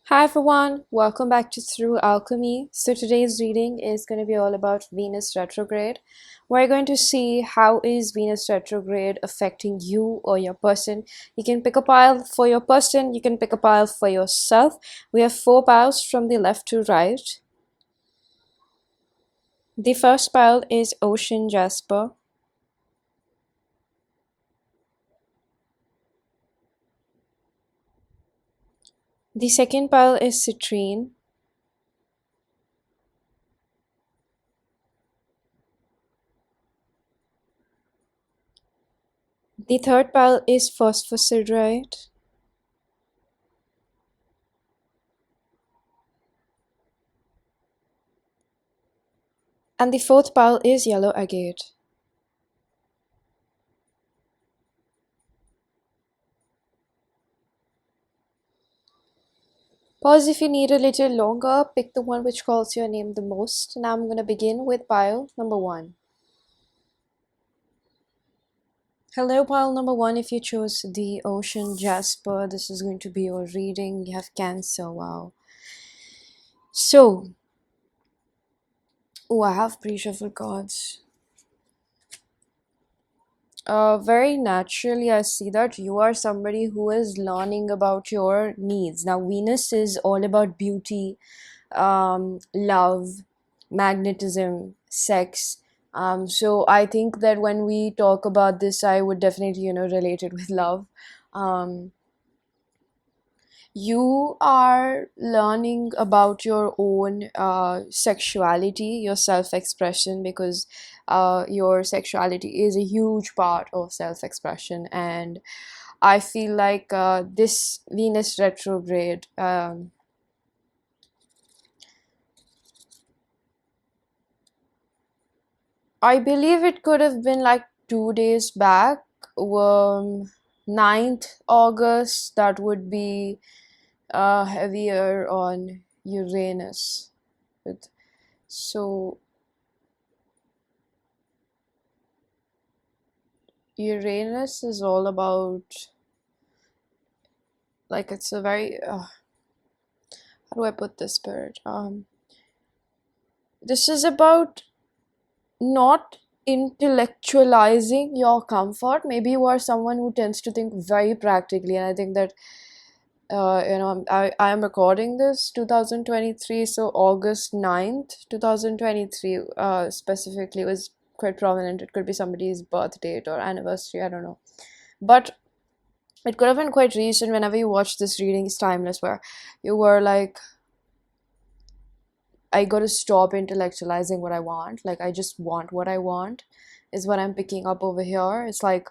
Hi everyone, welcome back to Through Alchemy. So today's reading is going to be all about Venus retrograde. We're going to see how is Venus retrograde affecting you or your person. You can pick a pile for your person, you can pick a pile for yourself. We have 4 piles from the left to right. The first pile is Ocean Jasper. The second pile is Citrine. The third pile is Phosphosiderite. And the fourth pile is Yellow Agate. Pause if you need a little longer, pick the one which calls your name the most. Now I'm going to begin with pile number 1. Hello pile number 1, if you chose the Ocean Jasper, this is going to be your reading. You have Cancer, wow. So, I have pre-shuffled cards. Very naturally, I see that you are somebody who is learning about your needs. Now, Venus is all about beauty, love, magnetism, sex. So I think that when we talk about this, I would definitely, relate it with love. Um, you are learning about your own sexuality, your self-expression, because your sexuality is a huge part of self-expression. And I feel like this Venus retrograde, I believe it could have been like 2 days back, 9th August, that would be heavier on Uranus. So Uranus is all about, like, it's a very, how do I put this, Spirit? This is about not intellectualizing your comfort. Maybe you are someone who tends to think very practically, and I think that I am recording this 2023, so August 9th 2023 specifically was quite prominent. It could be somebody's birth date or anniversary, I don't know, but it could have been quite recent. Whenever you watch this reading, it's timeless, where you were like, I gotta stop intellectualizing what I want. Like, I just want what I want, is what I'm picking up over here. It's like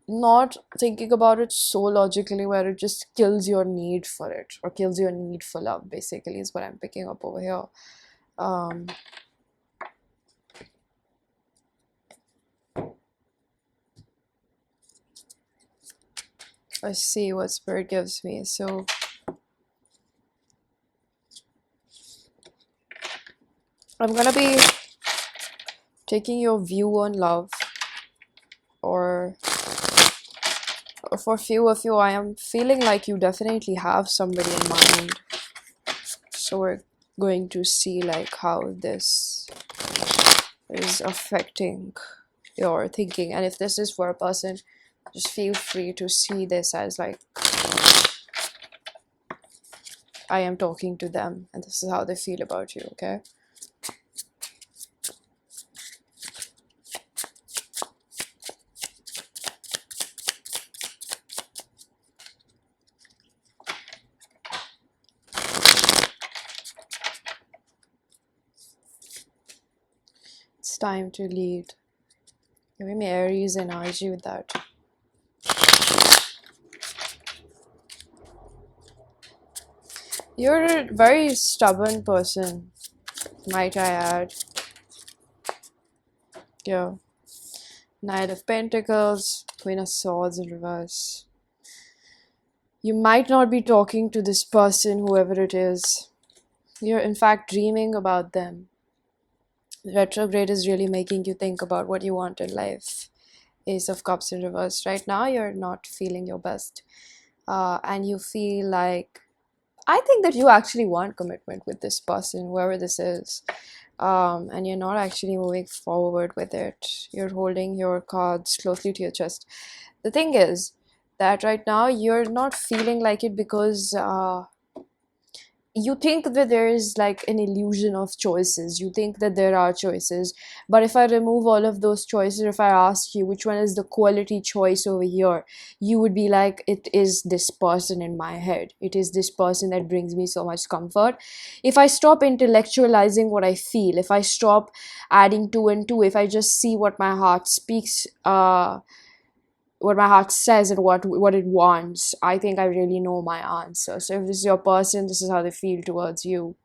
not thinking about it so logically, where it just kills your need for it, or kills your need for love, basically, is what I'm picking up over here. um let's see what Spirit gives me. So I'm gonna be taking your view on love, or for a few of you, I am feeling like you definitely have somebody in mind. So we're going to see like how this is affecting your thinking. And if this is for a person, just feel free to see this as like, I am talking to them and this is how they feel about you, okay? It's time to lead. Give me Aries energy with that. You're a very stubborn person, might I add. Yeah. Knight of Pentacles, Queen of Swords in reverse. You might not be talking to this person, whoever it is. You're in fact dreaming about them. Retrograde is really making you think about what you want in life. Ace of Cups in reverse. Right now, you're not feeling your best. and you feel like, I think that you actually want commitment with this person, whoever this is, and you're not actually moving forward with it. You're holding your cards closely to your chest. The thing is that right now you're not feeling like it because you think that there is like an illusion of choices. You think that there are choices, but if I remove all of those choices, if I ask you which one is the quality choice over here, you would be like, it is this person in my head. It is this person that brings me so much comfort. If I stop intellectualizing what I feel, if I stop adding two and two, if I just see what my heart speaks, what my heart says and what it wants, I think I really know my answer. So if this is your person, this is how they feel towards you.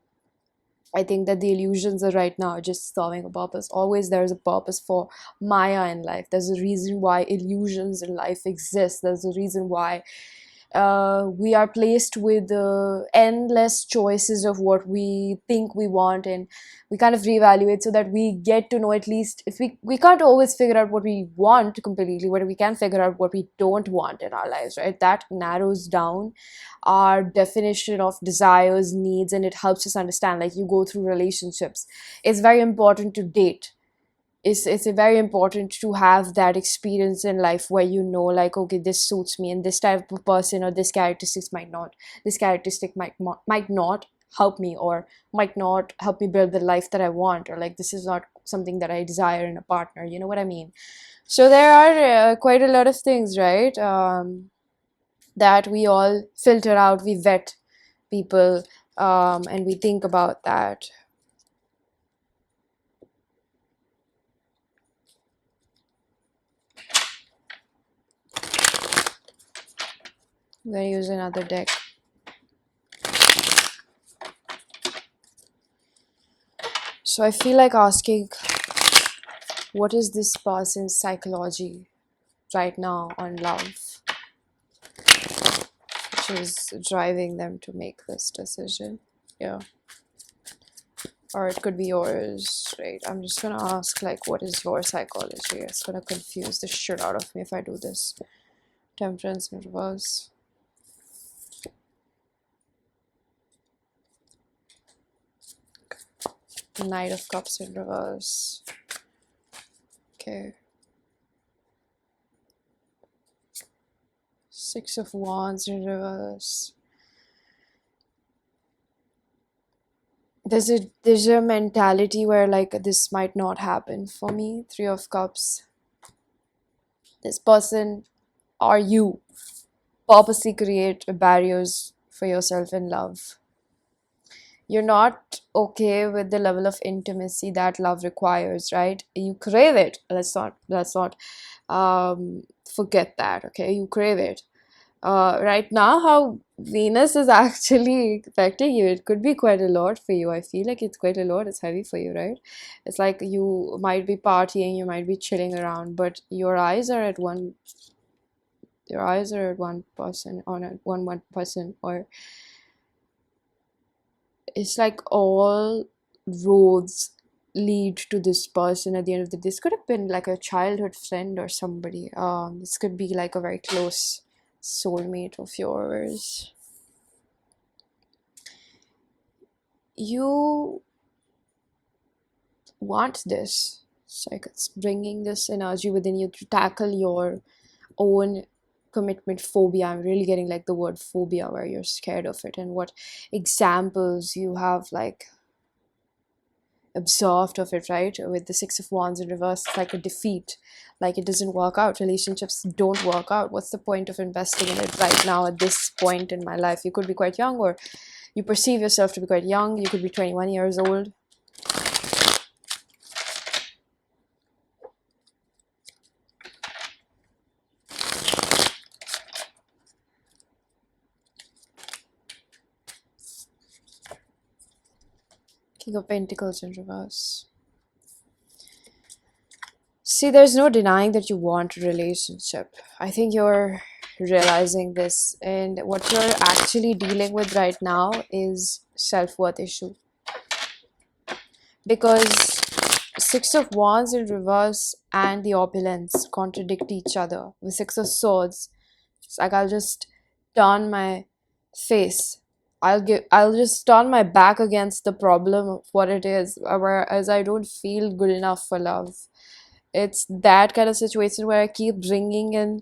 I think that the illusions are right now just serving a purpose. Always there's a purpose for Maya in life. There's a reason why illusions in life exist. There's a reason why we are placed with endless choices of what we think we want, and we kind of reevaluate so that we get to know, at least if we can't always figure out what we want completely, but we can figure out what we don't want in our lives, right? That narrows down our definition of desires, needs, and it helps us understand. Like, you go through relationships, it's very important to date. It's very important to have that experience in life where you know, like, okay, this suits me, and this type of person or this characteristics might not. This characteristic might not help me, or might not help me build the life that I want, or like, this is not something that I desire in a partner. You know what I mean? So there are quite a lot of things, right? That we all filter out, we vet people, and we think about that. I'm gonna use another deck. So I feel like asking, what is this person's psychology right now on love, which is driving them to make this decision? Yeah. Or it could be yours, right? I'm just gonna ask, like, what is your psychology? It's gonna confuse the shit out of me if I do this. Temperance in reverse. Knight of Cups in reverse. Okay. Six of Wands in reverse. There's a mentality where, like, this might not happen for me. Three of Cups. This person or you purposely create barriers for yourself in love. You're not okay with the level of intimacy that love requires, right? You crave it. Let's not forget that, okay? You crave it. Right now, how Venus is actually affecting you, it could be quite a lot for you. I feel like it's quite a lot. It's heavy for you, right? It's like you might be partying, you might be chilling around, but your eyes are at one person, on one person, or it's like all roads lead to this person at the end of the day. This could have been like a childhood friend or somebody. This could be like a very close soulmate of yours. You want this. It's like it's bringing this energy within you to tackle your own commitment phobia. I'm really getting like the word phobia, where you're scared of it, and what examples you have like observed of it, right? With the Six of Wands in reverse, it's like a defeat, like it doesn't work out. Relationships don't work out. What's the point of investing in it right now at this point in my life? You could be quite young, or you perceive yourself to be quite young. You could be 21 years old. King of Pentacles in reverse. See, there's no denying that you want a relationship. I think you're realizing this, and what you're actually dealing with right now is self-worth issue. Because Six of Wands in reverse and the opulence contradict each other. With Six of Swords, it's like, I'll just turn my face. I'll just turn my back against the problem of what it is, whereas I don't feel good enough for love. It's that kind of situation where I keep bringing in,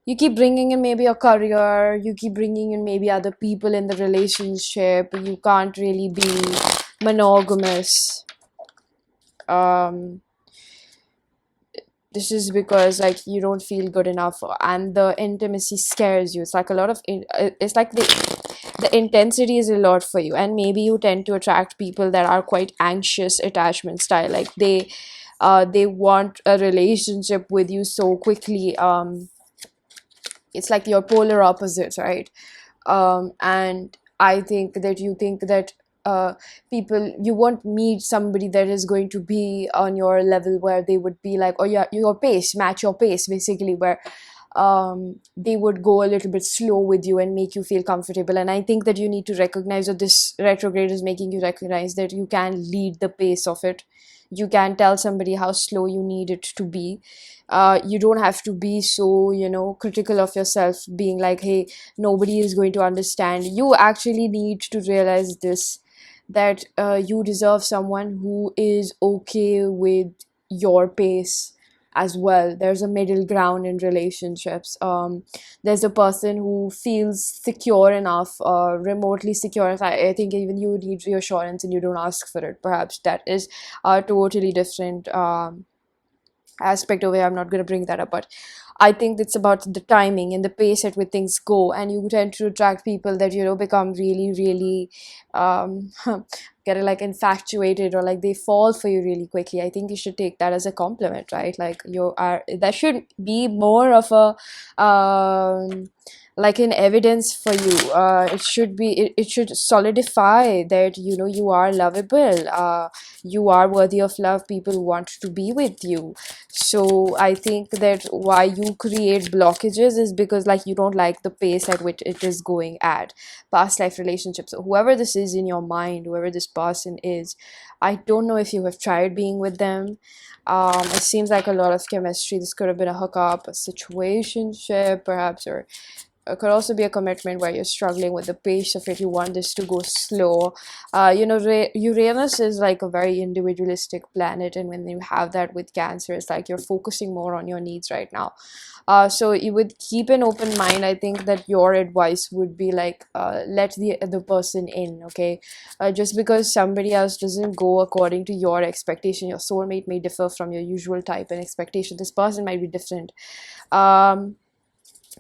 you keep bringing in maybe a career, you keep bringing in maybe other people in the relationship. You can't really be monogamous. um this is because like you don't feel good enough, and the intimacy scares you. It's like a lot of it's like the intensity is a lot for you, and maybe you tend to attract people that are quite anxious attachment style, like they want a relationship with you so quickly. It's like your polar opposites, right? And I think that you think that uh, people, you won't meet somebody that is going to be on your level, where they would be like, oh yeah, your pace, match your pace, basically, where they would go a little bit slow with you and make you feel comfortable. And I think that you need to recognize that this retrograde is making you recognize that you can lead the pace of it. You can tell somebody how slow you need it to be. You don't have to be so, critical of yourself, being like, hey, nobody is going to understand. You actually need to realize this, that you deserve someone who is okay with your pace as well. There's a middle ground in relationships. There's a person who feels secure enough, remotely secure enough. I think even you need reassurance and you don't ask for it. Perhaps that is a totally different aspect of it. I'm not going to bring that up, but I think it's about the timing and the pace at which things go, and you tend to attract people that become really, really get like infatuated, or like they fall for you really quickly. I think you should take that as a compliment, right? Like you are, that should be more of a like an evidence for you. It should be, it should solidify that you are lovable, you are worthy of love, people want to be with you. So I think that why you create blockages is because like you don't like the pace at which it is going at. Past life relationships, so whoever this is in your mind, whoever this person is, I don't know if you have tried being with them. It seems like a lot of chemistry. This could have been a hookup, a situationship perhaps, or it could also be a commitment where you're struggling with the pace of it. You want this to go slow. Uranus is like a very individualistic planet, and when you have that with Cancer, it's like you're focusing more on your needs right now. So you would keep an open mind. I think that your advice would be like, let the other person in, okay? Just because somebody else doesn't go according to your expectation, your soulmate may differ from your usual type and expectation. This person might be different.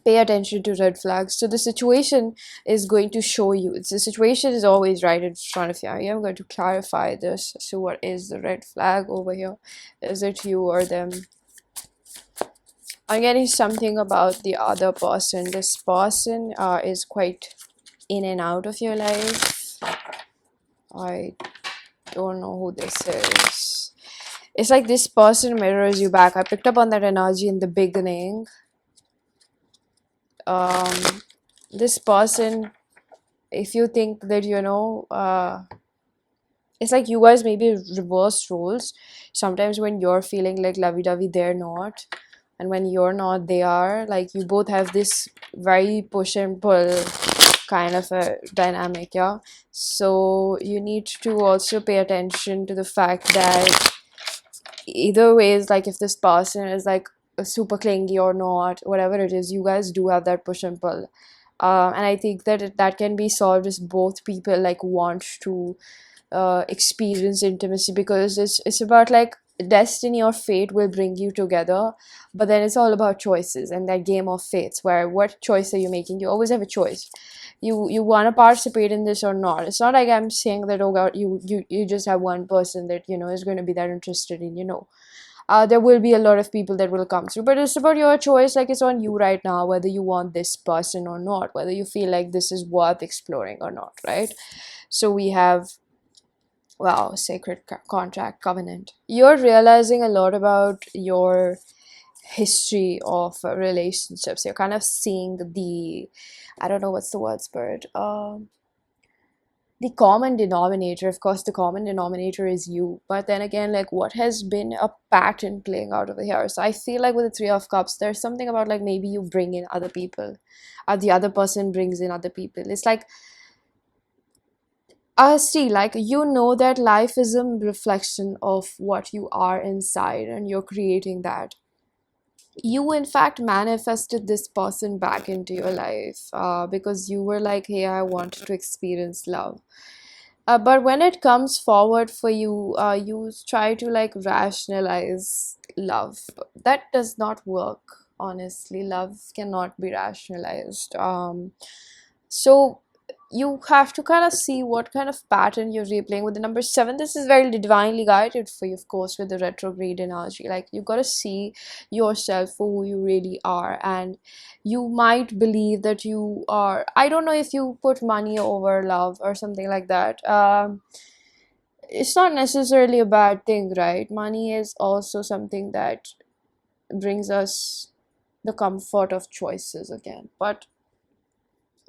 Pay attention to red flags. So the situation is going to show you. The situation is always right in front of you. I am going to clarify this. So what is the red flag over here? Is it you or them? I'm getting something about the other person. This person is quite in and out of your life. I don't know who this is. It's like this person mirrors you back. I picked up on that energy in the beginning. This person, if you think that it's like you guys maybe reverse roles. Sometimes when you're feeling like lovey-dovey, they're not, and when you're not, they are. Like you both have this very push and pull kind of a dynamic. Yeah, so you need to also pay attention to the fact that either ways, like if this person is like super clingy or not, whatever it is, you guys do have that push and pull. And I think that that can be solved as both people like want to experience intimacy, because it's about like destiny or fate will bring you together, but then it's all about choices and that game of fates, where what choice are you making? You always have a choice. You want to participate in this or not. It's not like I'm saying that, oh god, you just have one person that is going to be that interested in there will be a lot of people that will come through, but it's about your choice. Like it's on you right now whether you want this person or not, whether you feel like this is worth exploring or not, right? So we have, wow, sacred contract, covenant. You're realizing a lot about your history of relationships. You're kind of seeing the, I don't know what's the word, spirit, the common denominator, of course, the common denominator is you. But then again, like, what has been a pattern playing out over here? So I feel like with the Three of Cups, there's something about like maybe you bring in other people, or the other person brings in other people. It's like, see, like, you know that life is a reflection of what you are inside, and you're creating that. You in fact manifested this person back into your life, because you were like, hey, I want to experience love. But when it comes forward for you, you try to like rationalize love. That does not work, honestly. Love cannot be rationalized. So you have to kind of see what kind of pattern you're replaying with the number 7. This is very divinely guided for you, of course, with the retrograde energy. Like, you got to see yourself for who you really are, and you might believe that you are, I don't know if you put money over love or something like that. It's not necessarily a bad thing, right? Money is also something that brings us the comfort of choices again, but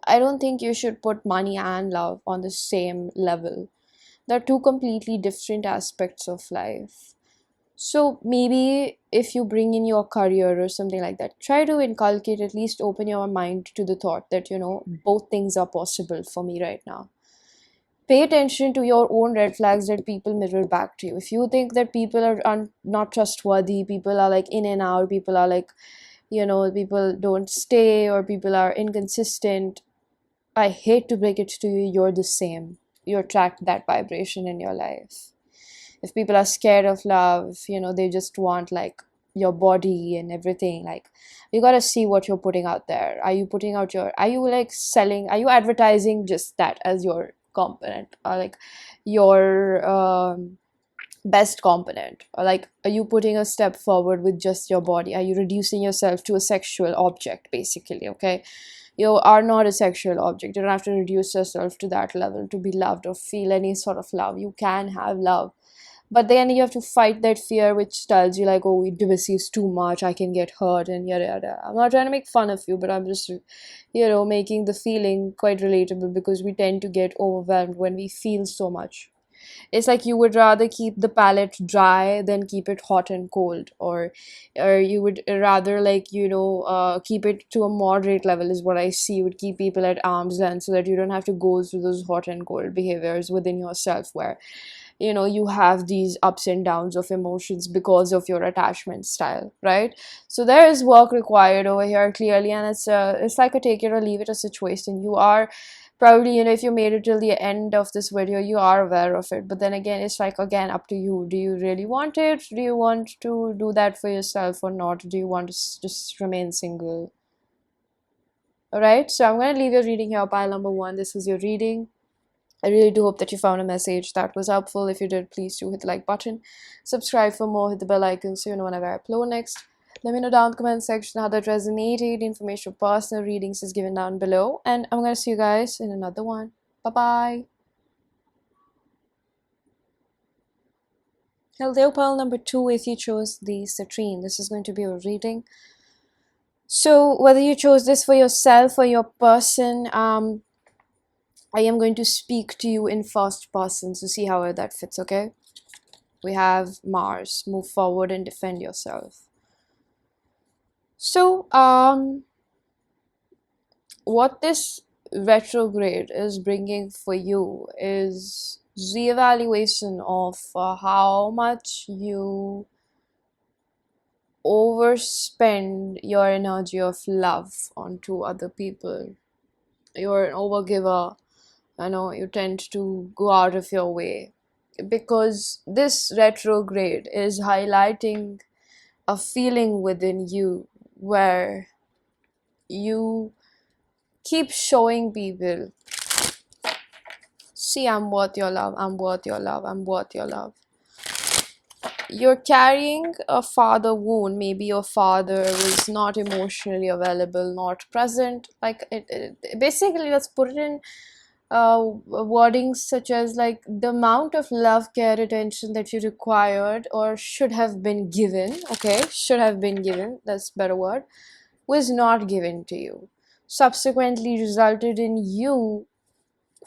I don't think you should put money and love on the same level. They're two completely different aspects of life. So maybe if you bring in your career or something like that, try to inculcate, at least open your mind to the thought that, both things are possible for me right now. Pay attention to your own red flags that people mirror back to you. If you think that people are not trustworthy, people are like in and out, people are like, people don't stay, or people are inconsistent, I hate to break it to you, you're the same. You attract that vibration in your life. If people are scared of love, they just want like your body and everything. Like, you gotta see what you're putting out there. Are you putting out are you like selling, are you advertising just that as your component, or like your best component? Or like, are you putting a step forward with just your body? Are you reducing yourself to a sexual object, basically? Okay, you are not a sexual object. You don't have to reduce yourself to that level to be loved or feel any sort of love. You can have love, but then you have to fight that fear which tells you like, oh, intimacy is too much, I can get hurt, and yada yada. I'm not trying to make fun of you, but I'm just making the feeling quite relatable, because we tend to get overwhelmed when we feel so much. It's like you would rather keep the palate dry than keep it hot and cold, or you would rather like keep it to a moderate level, is what I see. You would keep people at arm's length so that you don't have to go through those hot and cold behaviors within yourself, where you have these ups and downs of emotions because of your attachment style, right? So there is work required over here, clearly, and it's like a take it or leave it a situation. You are probably, if you made it till the end of this video, you are aware of it. But then again, it's like, again, up to you. Do you really want it? Do you want to do that for yourself or not? Do you want to just remain single? All right, so I'm going to leave your reading here, pile number 1. This is your reading. I really do hope that you found a message that was helpful. If you did, please do hit the like button, subscribe for more, hit the bell icon so you know whenever I upload next. Let me know down in the comment section how that resonated. Information for personal readings is given down below, and I'm going to see you guys in another one. Bye-bye. Hello, pile number 2, if you chose the Citrine. This is going to be a reading. So whether you chose this for yourself or your person, I am going to speak to you in first person, so see how that fits, okay? We have Mars, move forward and defend yourself. So, what this retrograde is bringing for you is reevaluation of how much you overspend your energy of love onto other people. You're an overgiver. You tend to go out of your way, because this retrograde is highlighting a feeling within you where you keep showing people, see, I'm worth your love, I'm worth your love, I'm worth your love. You're carrying a father wound. Maybe your father was not emotionally available, not present. Like, basically, let's put it in wordings such as like the amount of love, care, attention that you required or should have been given, okay, should have been given, that's a better word, was not given to you, subsequently resulted in you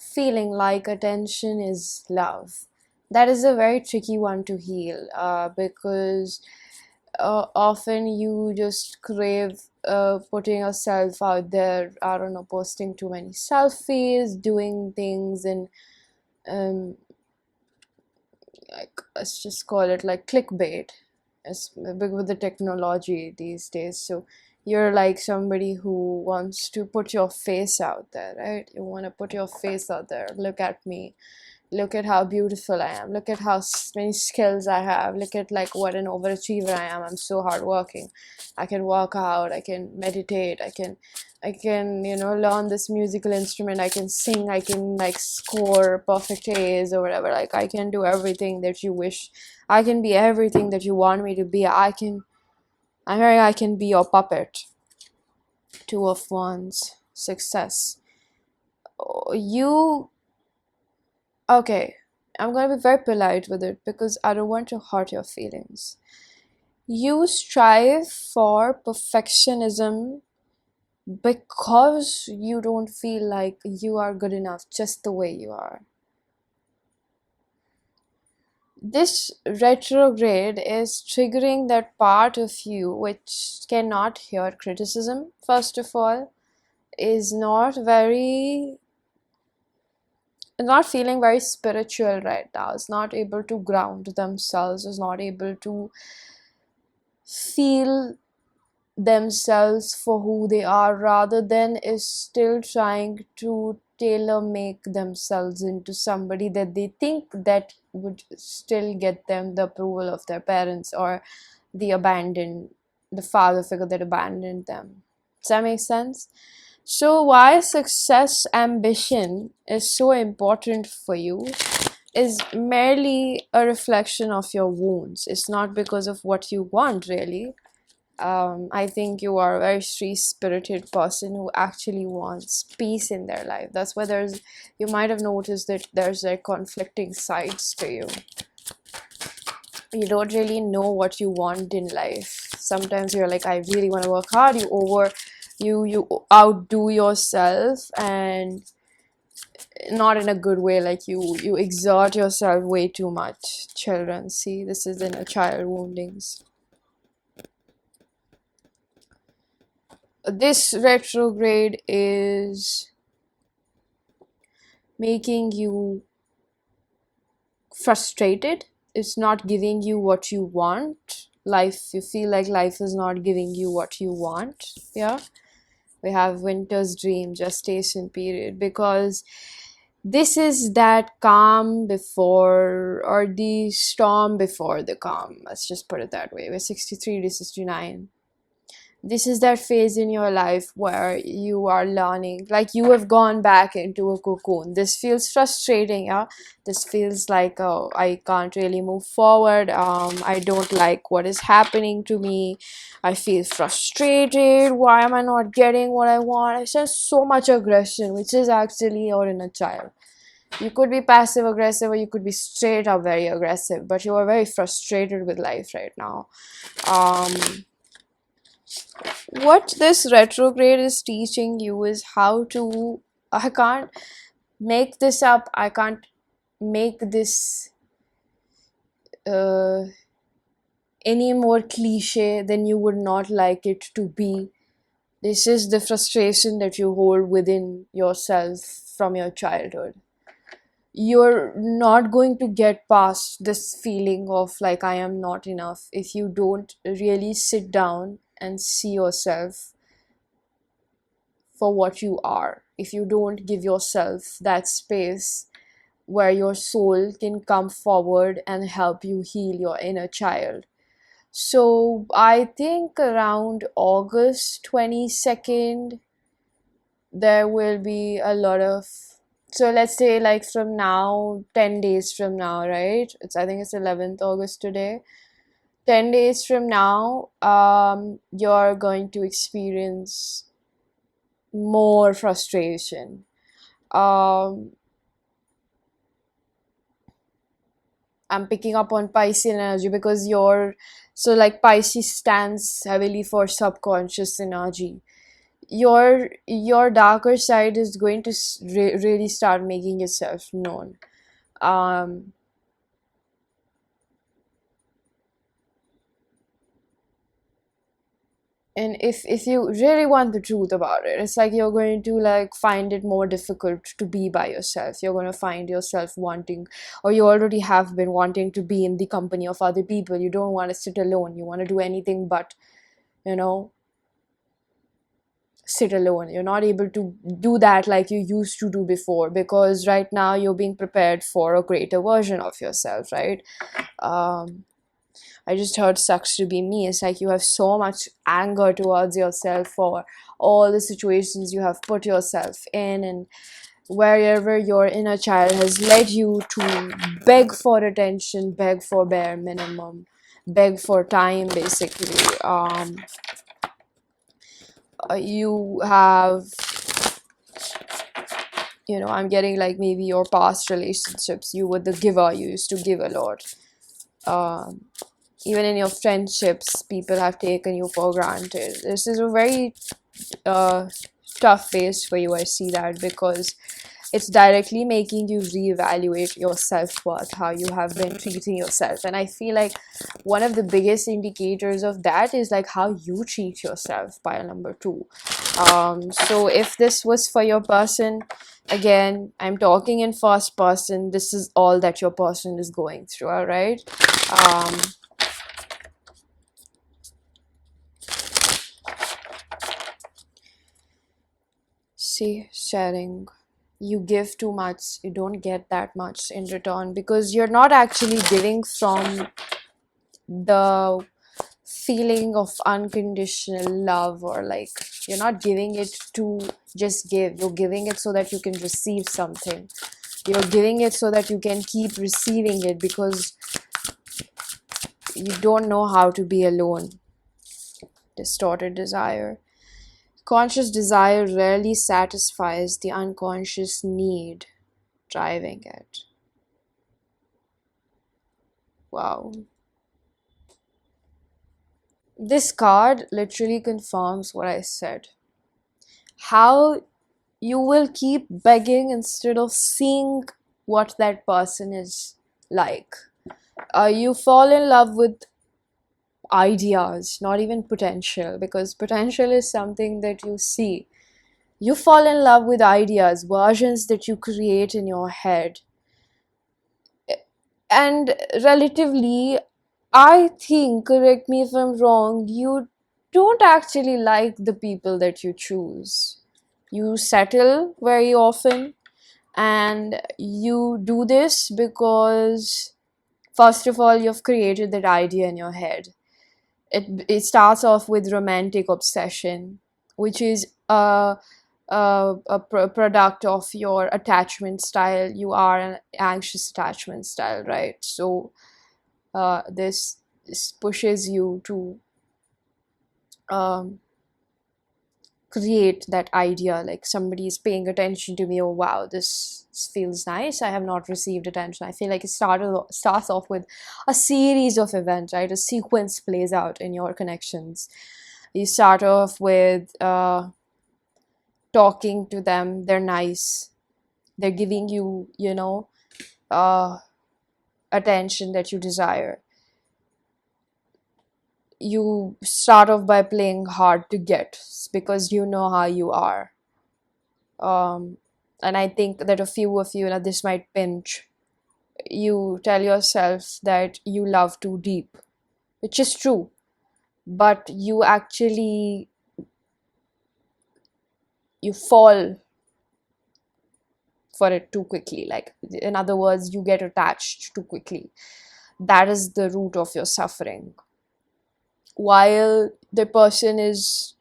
feeling like attention is love. That is a very tricky one to heal, because often you just crave putting yourself out there. I don't know, posting too many selfies, doing things, and um, like, let's just call it like clickbait. It's big with the technology these days. So you're like somebody who wants to put your face out there, right? You want to put your face out there. Look at me. Look at how beautiful I am. Look at how many skills I have. Look at like what an overachiever I am. I'm so hardworking. I can work out. I can meditate. I can learn this musical instrument. I can sing. I can like score perfect A's or whatever. Like I can do everything that you wish. I can be everything that you want me to be. I can be your puppet. Two of Wands. Success. You Okay, I'm gonna be very polite with it because I don't want to hurt your feelings. You strive for perfectionism because you don't feel like you are good enough just the way you are. This retrograde is triggering that part of you which cannot hear criticism, first of all, is not feeling very spiritual right now, is not able to ground themselves, is not able to feel themselves for who they are, rather than is still trying to tailor make themselves into somebody that they think that would still get them the approval of their parents or the father figure that abandoned them. Does that make sense? So why success ambition is so important for you is merely a reflection of your wounds. It's not because of what you want, really. I think you are a very free-spirited person who actually wants peace in their life. That's why you might have noticed that there's like conflicting sides to you. You don't really know what you want in life. Sometimes you're like, I really want to work hard. You outdo yourself, and not in a good way. Like you exert yourself way too much. Children, see, this is inner child woundings. This retrograde is making you frustrated. It's not giving you what you want. You feel like life is not giving you what you want. Yeah, we have winter's dream, gestation period, because this is that calm before, or the storm before the calm. Let's just put it that way. We're 63 to 69. This is that phase in your life where you are learning, like you have gone back into a cocoon. This feels frustrating. Yeah, this feels like, oh, I can't really move forward. I don't like what is happening to me. I feel frustrated. Why am I not getting what I want? It's just so much aggression, which is actually your inner child. You could be passive aggressive, or you could be straight up very aggressive, but you are very frustrated with life right now. What this retrograde is teaching you is how to, I can't make this up, I can't make this any more cliche than you would not like it to be. This is the frustration that you hold within yourself from your childhood. You're not going to get past this feeling of like, I am not enough, if you don't really sit down and see yourself for what you are. If you don't give yourself that space where your soul can come forward and help you heal your inner child. So I think around August 22nd, there will be a lot of, so let's say like from now, 10 days from now, right? I think it's 11th August today. 10 days from now, you're going to experience more frustration. I'm picking up on Piscean energy because like Pisces stands heavily for subconscious energy. your darker side is going to really start making itself known. um and if you really want the truth about it, it's like you're going to like find it more difficult to be by yourself. You're going to find yourself wanting, or you already have been wanting, to be in the company of other people. You don't want to sit alone. You want to do anything but, you know, sit alone. You're not able to do that like you used to do before, because right now you're being prepared for a greater version of yourself, right? um I just heard sucks to be me. It's like you have so much anger towards yourself for all the situations you have put yourself in, and wherever your inner child has led you to beg for attention, beg for bare minimum, beg for time, basically. You have, you know, I'm getting like maybe your past relationships, you were the giver, you used to give a lot. um, Even in your friendships, people have taken you for granted. This is a very uh, tough phase for you. I see that, because it's directly making you reevaluate your self-worth, how you have been treating yourself. And I feel like one of the biggest indicators of that is like how you treat yourself, pile number 2. So if this was for your person, again, I'm talking in first person. This is all that your person is going through, all right? um, See, sharing. You give too much, you don't get that much in return, because you're not actually giving from the feeling of unconditional love, or like you're not giving it to just give. You're giving it so that you can receive something. You're giving it so that you can keep receiving it, because you don't know how to be alone. Distorted desire. Conscious desire rarely satisfies the unconscious need driving it. Wow. This card literally confirms what I said. How you will keep begging instead of seeing what that person is like. You fall in love with ideas, not even potential, because potential is something that you see. You fall in love with ideas, versions that you create in your head. And relatively, I think, correct me if I'm wrong, you don't actually like the people that you choose. You settle very often, and you do this because, first of all, you've created that idea in your head. It starts off with romantic obsession, which is a product of your attachment style. You are an anxious attachment style, right? So this pushes you to um, create that idea, like somebody is paying attention to me. Oh wow, this feels nice. I have not received attention. I feel like it starts off with a series of events, right? A sequence plays out in your connections. You start off with talking to them. They're nice. They're giving you, you know, uh, attention that you desire. You start off by playing hard to get, because you know how you are. um, and I think that a few of you, now this might pinch, you tell yourself that you love too deep, which is true, but you actually, you fall for it too quickly. Like, in other words, you get attached too quickly. That is the root of your suffering. While the person is,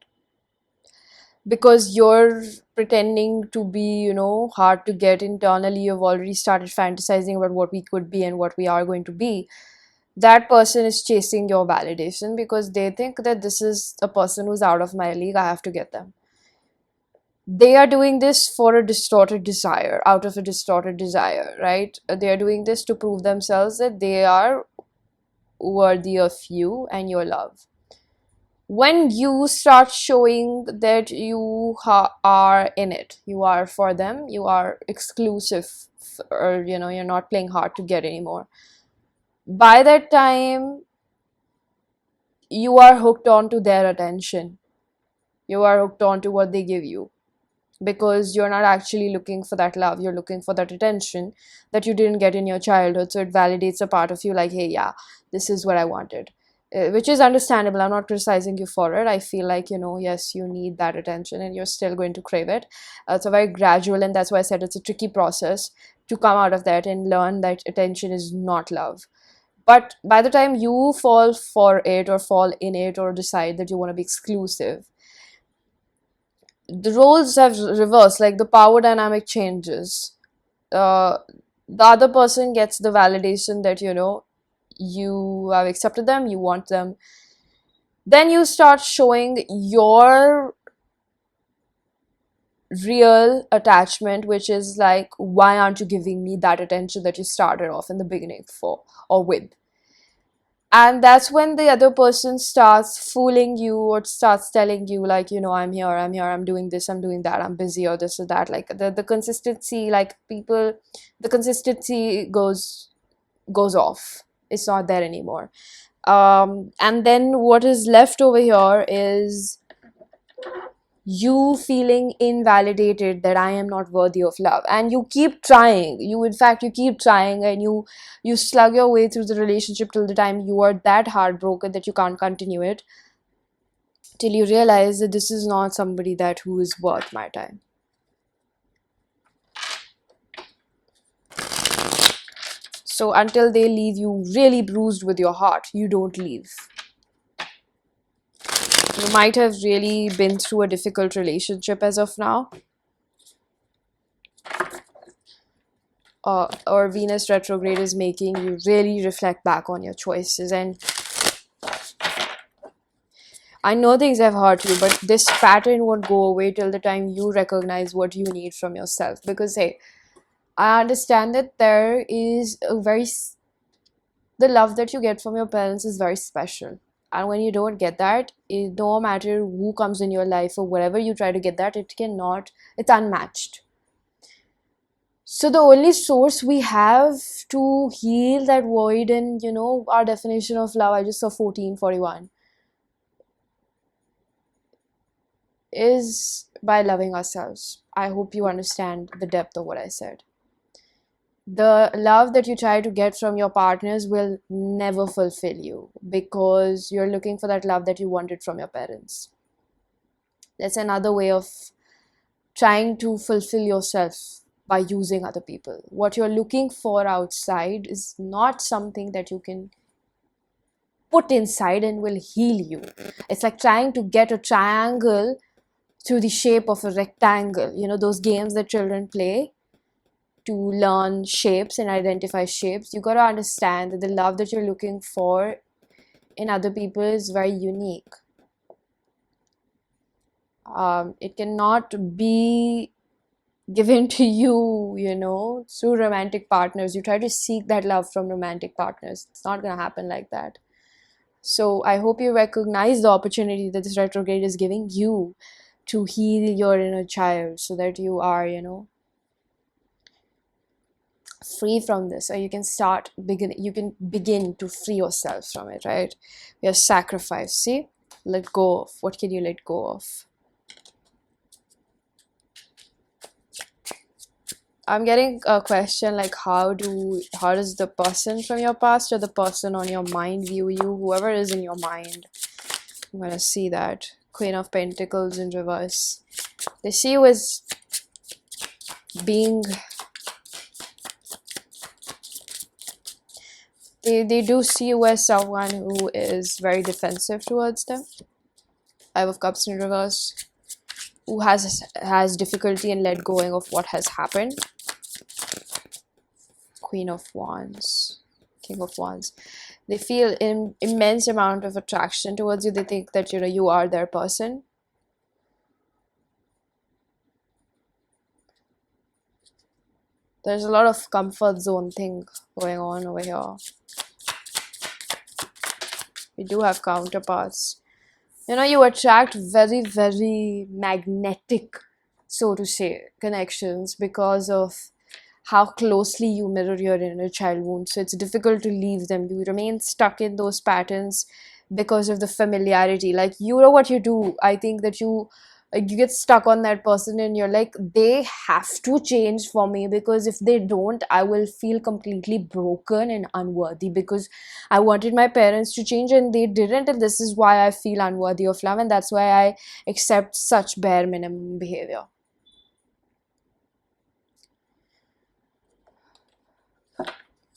because you're pretending to be, you know, hard to get internally, you've already started fantasizing about what we could be and what we are going to be. That person is chasing your validation, because they think that this is a person who's out of my league, I have to get them. They are doing this for a distorted desire, out of a distorted desire, right? They are doing this to prove themselves that they are worthy of you and your love. when you start showing that you are in it, you are for them, you are exclusive, or you're not playing hard to get anymore, by that time you are hooked on to their attention, you are hooked on to what they give you, because you're not actually looking for that love, you're looking for that attention that you didn't get in your childhood. So it validates a part of you, like, hey, yeah, this is what I wanted. Which is understandable, I'm not criticizing you for it. I feel like, yes, you need that attention and you're still going to crave it. It's a very gradual, and that's why I said it's a tricky process to come out of that and learn that attention is not love. But by the time you fall for it, or fall in it, or decide that you want to be exclusive, the roles have reversed, like the power dynamic changes. uh, the other person gets the validation that you have accepted them, you want them. Then you start showing your real attachment, which is like, why aren't you giving me that attention that you started off in the beginning for or with? And that's when the other person starts fooling you, or starts telling you, like, I'm here, I'm doing this, I'm doing that, I'm busy, or this or that. Like the consistency, like people, the consistency goes off, it's not there anymore. And then what is left over here is you feeling invalidated, that I am not worthy of love, and you keep trying, you keep trying, and you slug your way through the relationship till the time you are that heartbroken that you can't continue it, till you realize that this is not somebody that who is worth my time. So until they leave you really bruised with your heart, you don't leave. You might have really been through a difficult relationship as of now, or Venus retrograde is making you really reflect back on your choices. And I know things have hurt you, but this pattern won't go away till the time you recognize what you need from yourself. Because, hey, I understand that there is the love that you get from your parents is very special. And when you don't get that, no matter who comes in your life or whatever you try to get that, it's unmatched. So the only source we have to heal that void, and our definition of love, I just saw 1441, is by loving ourselves. I hope you understand the depth of what I said. The love that you try to get from your partners will never fulfill you, because you're looking for that love that you wanted from your parents. That's another way of trying to fulfill yourself by using other people. What you're looking for outside is not something that you can put inside and will heal you. It's like trying to get a triangle through the shape of a rectangle. Those games that children play to learn shapes and identify shapes. You got to understand that the love that you're looking for in other people is very unique. It cannot be given to you, through romantic partners. You try to seek that love from romantic partners. It's not going to happen like that. So I hope you recognize the opportunity that this retrograde is giving you to heal your inner child, so that you are, free from this, or you can begin to free yourself from it, right? Your sacrifice. See, let go of. What can you let go of? I'm getting a question like, how does the person from your past or the person on your mind view you? Whoever is in your mind, I'm gonna see that. Queen of Pentacles in reverse. They see you as being, they do see you as someone who is very defensive towards them. Five of Cups in reverse. Who has difficulty in let going of what has happened. Queen of Wands, King of Wands. They feel an immense amount of attraction towards you. They think that you are their person. There's a lot of comfort zone thing going on over here. We do have counterparts. You know, you attract very, very magnetic, so to say, connections because of how closely you mirror your inner child wounds. So it's difficult to leave them. You remain stuck in those patterns because of the familiarity. Like, you know what you do. I think that you get stuck on that person and you're like, they have to change for me, because if they don't, I will feel completely broken and unworthy, because I wanted my parents to change and they didn't, and this is why I feel unworthy of love, and that's why I accept such bare minimum behavior.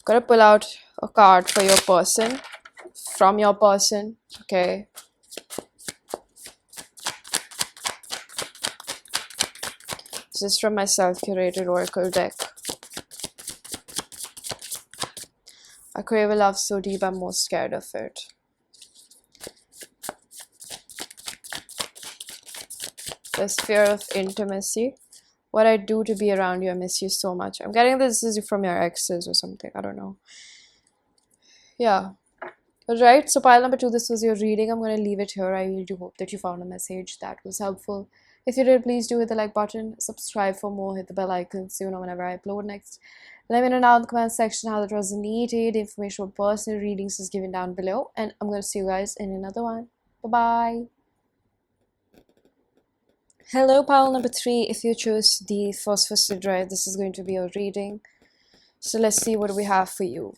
Gonna pull out a card for your person, from your person. Okay, this is from my self-curated oracle deck. I crave a love so deep I'm most scared of it. There's fear of intimacy. What I do to be around you, I miss you so much. I'm getting this is from your exes or something. I don't know. Yeah. Alright, so pile number 2, this was your reading. I'm going to leave it here. I really do hope that you found a message that was helpful. If you did, please do hit the like button, subscribe for more, hit the bell icon so you know whenever I upload next. Let me know down in the comment section how that resonated. Information on personal readings is given down below. And I'm going to see you guys in another one. Bye-bye. Hello, pile number 3. If you chose the Phosphosiderite, this is going to be your reading. So let's see what we have for you.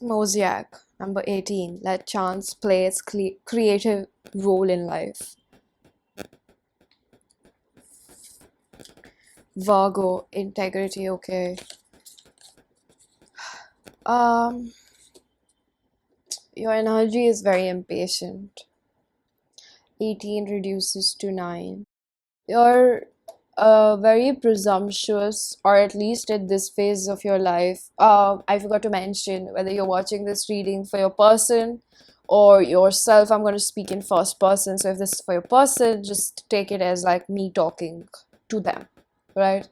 Mosaic, number 18. Let chance play its creative role in life. Virgo, integrity, okay. Your energy is very impatient. 18 reduces to 9. You're very presumptuous, or at least at this phase of your life. I forgot to mention whether you're watching this reading for your person or yourself. I'm going to speak in first person. So if this is for your person, just take it as like me talking to them, right?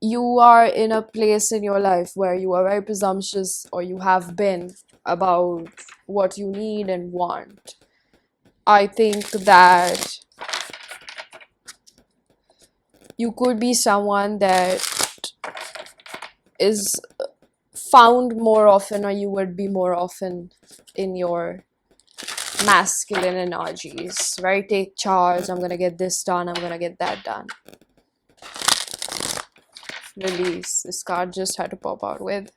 You are in a place in your life where you are very presumptuous, or you have been, about what you need and want. I think that you could be someone that is found more often, or you would be more often in your masculine energies, right? Take charge. I'm gonna get this done. I'm gonna get that done. Release. This card just had to pop out with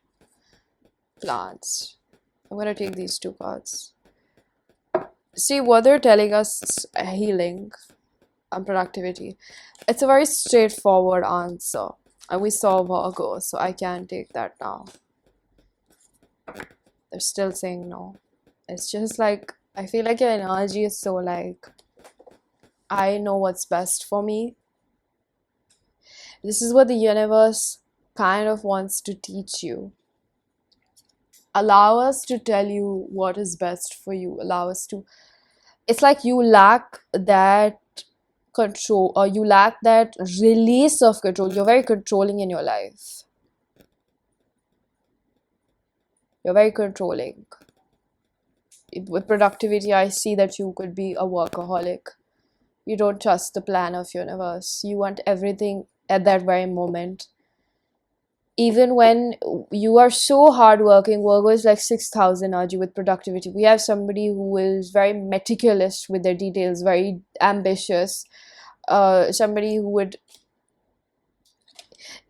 plants. I'm gonna take these 2 cards. See, what they're telling us is healing and productivity. It's a very straightforward answer. And we saw Virgo, so I can't take that now. They're still saying no. It's just like, I feel like your energy is so like, I know what's best for me. This is what the universe kind of wants to teach you. Allow us to tell you what is best for you. Allow us to. It's like you lack that control, or you lack that release of control. You're very controlling in your life. You're very controlling. With productivity, I see that you could be a workaholic. You don't trust the plan of universe. You want everything at that very moment. Even when you are so hardworking, Virgo is like 6,000 energy with productivity. We have somebody who is very meticulous with their details, very ambitious. Somebody who would,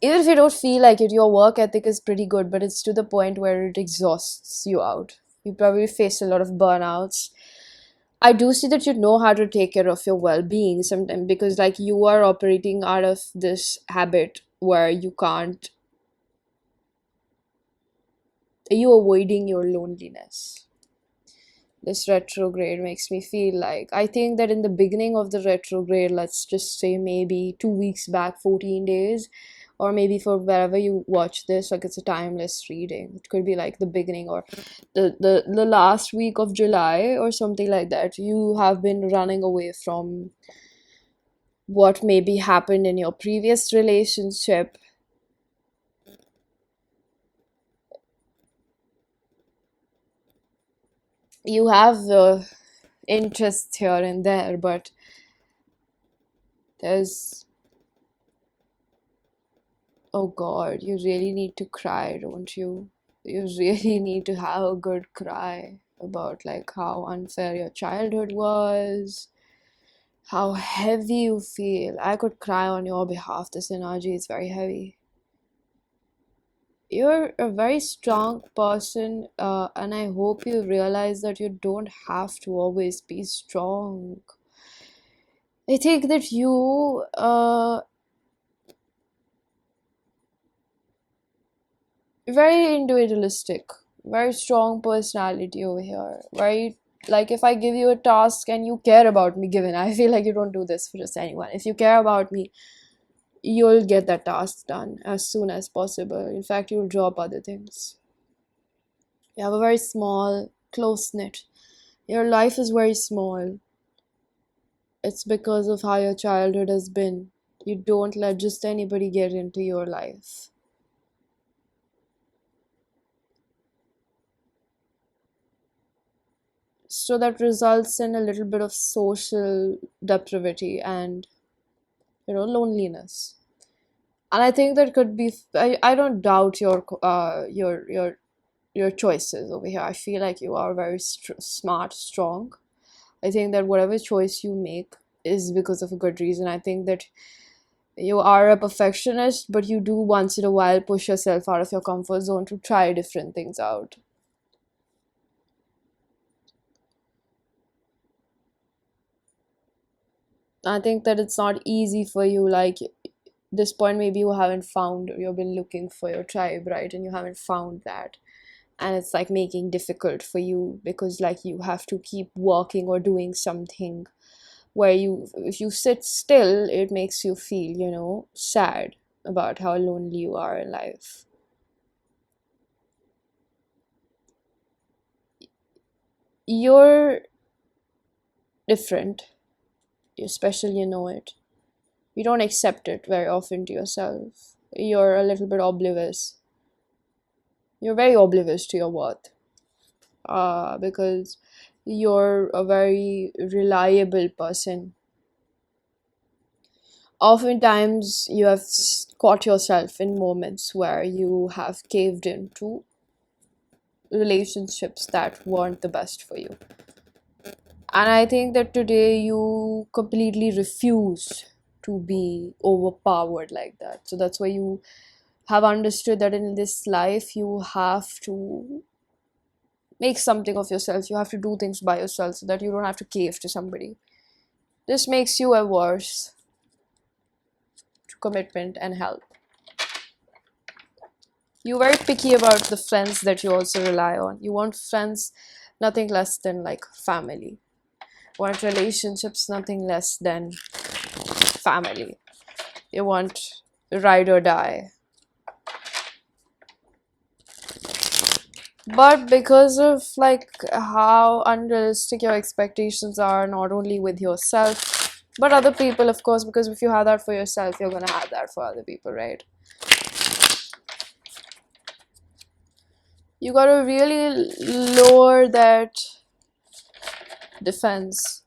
even if you don't feel like it, your work ethic is pretty good, but it's to the point where it exhausts you out. You probably face a lot of burnouts. I do see that you know how to take care of your well-being sometimes, because like you are operating out of this habit where you can't, you avoiding your loneliness. This retrograde makes me feel like, I think that in the beginning of the retrograde, let's just say maybe 2 weeks back, 14 days, or maybe for wherever you watch this, like it's a timeless reading. It could be like the beginning or the last week of July or something like that. You have been running away from what maybe happened in your previous relationship. you have interest here and there, but there's, oh God, you really need to cry, don't you? You really need to have a good cry about like how unfair your childhood was, how heavy you feel. I could cry on your behalf. This energy is very heavy. You're a very strong person, and I hope you realize that you don't have to always be strong. I think that you very individualistic, very strong personality over here. Very, like, if I give you a task and you care about me, given, I feel like you don't do this for just anyone. If you care about me, you'll get that task done as soon as possible. In fact, you'll drop other things. You have a very small, close knit. Your life is very small. It's because of how your childhood has been. You don't let just anybody get into your life. So that results in a little bit of social depravity and, loneliness. And I think that could be, I don't doubt your choices over here. I feel like you are very smart, strong. I think that whatever choice you make is because of a good reason. I think that you are a perfectionist, but you do once in a while push yourself out of your comfort zone to try different things out. I think that it's not easy for you. Like, this point, maybe you haven't found, you've been looking for your tribe, right? And you haven't found that. And it's like making difficult for you because like you have to keep working or doing something where if you sit still, it makes you feel, sad about how lonely you are in life. You're different. You're special, you know it. You don't accept it very often to yourself. You're a little bit oblivious. You're very oblivious to your worth. Because you're a very reliable person. Oftentimes, you have caught yourself in moments where you have caved into relationships that weren't the best for you. And I think that today you completely refuse to be overpowered like that. So that's why you have understood that in this life you have to make something of yourself. You have to do things by yourself so that you don't have to cave to somebody. This makes you averse to commitment and help. You're very picky about the friends that you also rely on. You want friends nothing less than like family. You want relationships nothing less than family. You want ride or die. But because of like how unrealistic your expectations are, not only with yourself but other people, of course, because if you have that for yourself, you're gonna have that for other people, right? You gotta really lower that defense,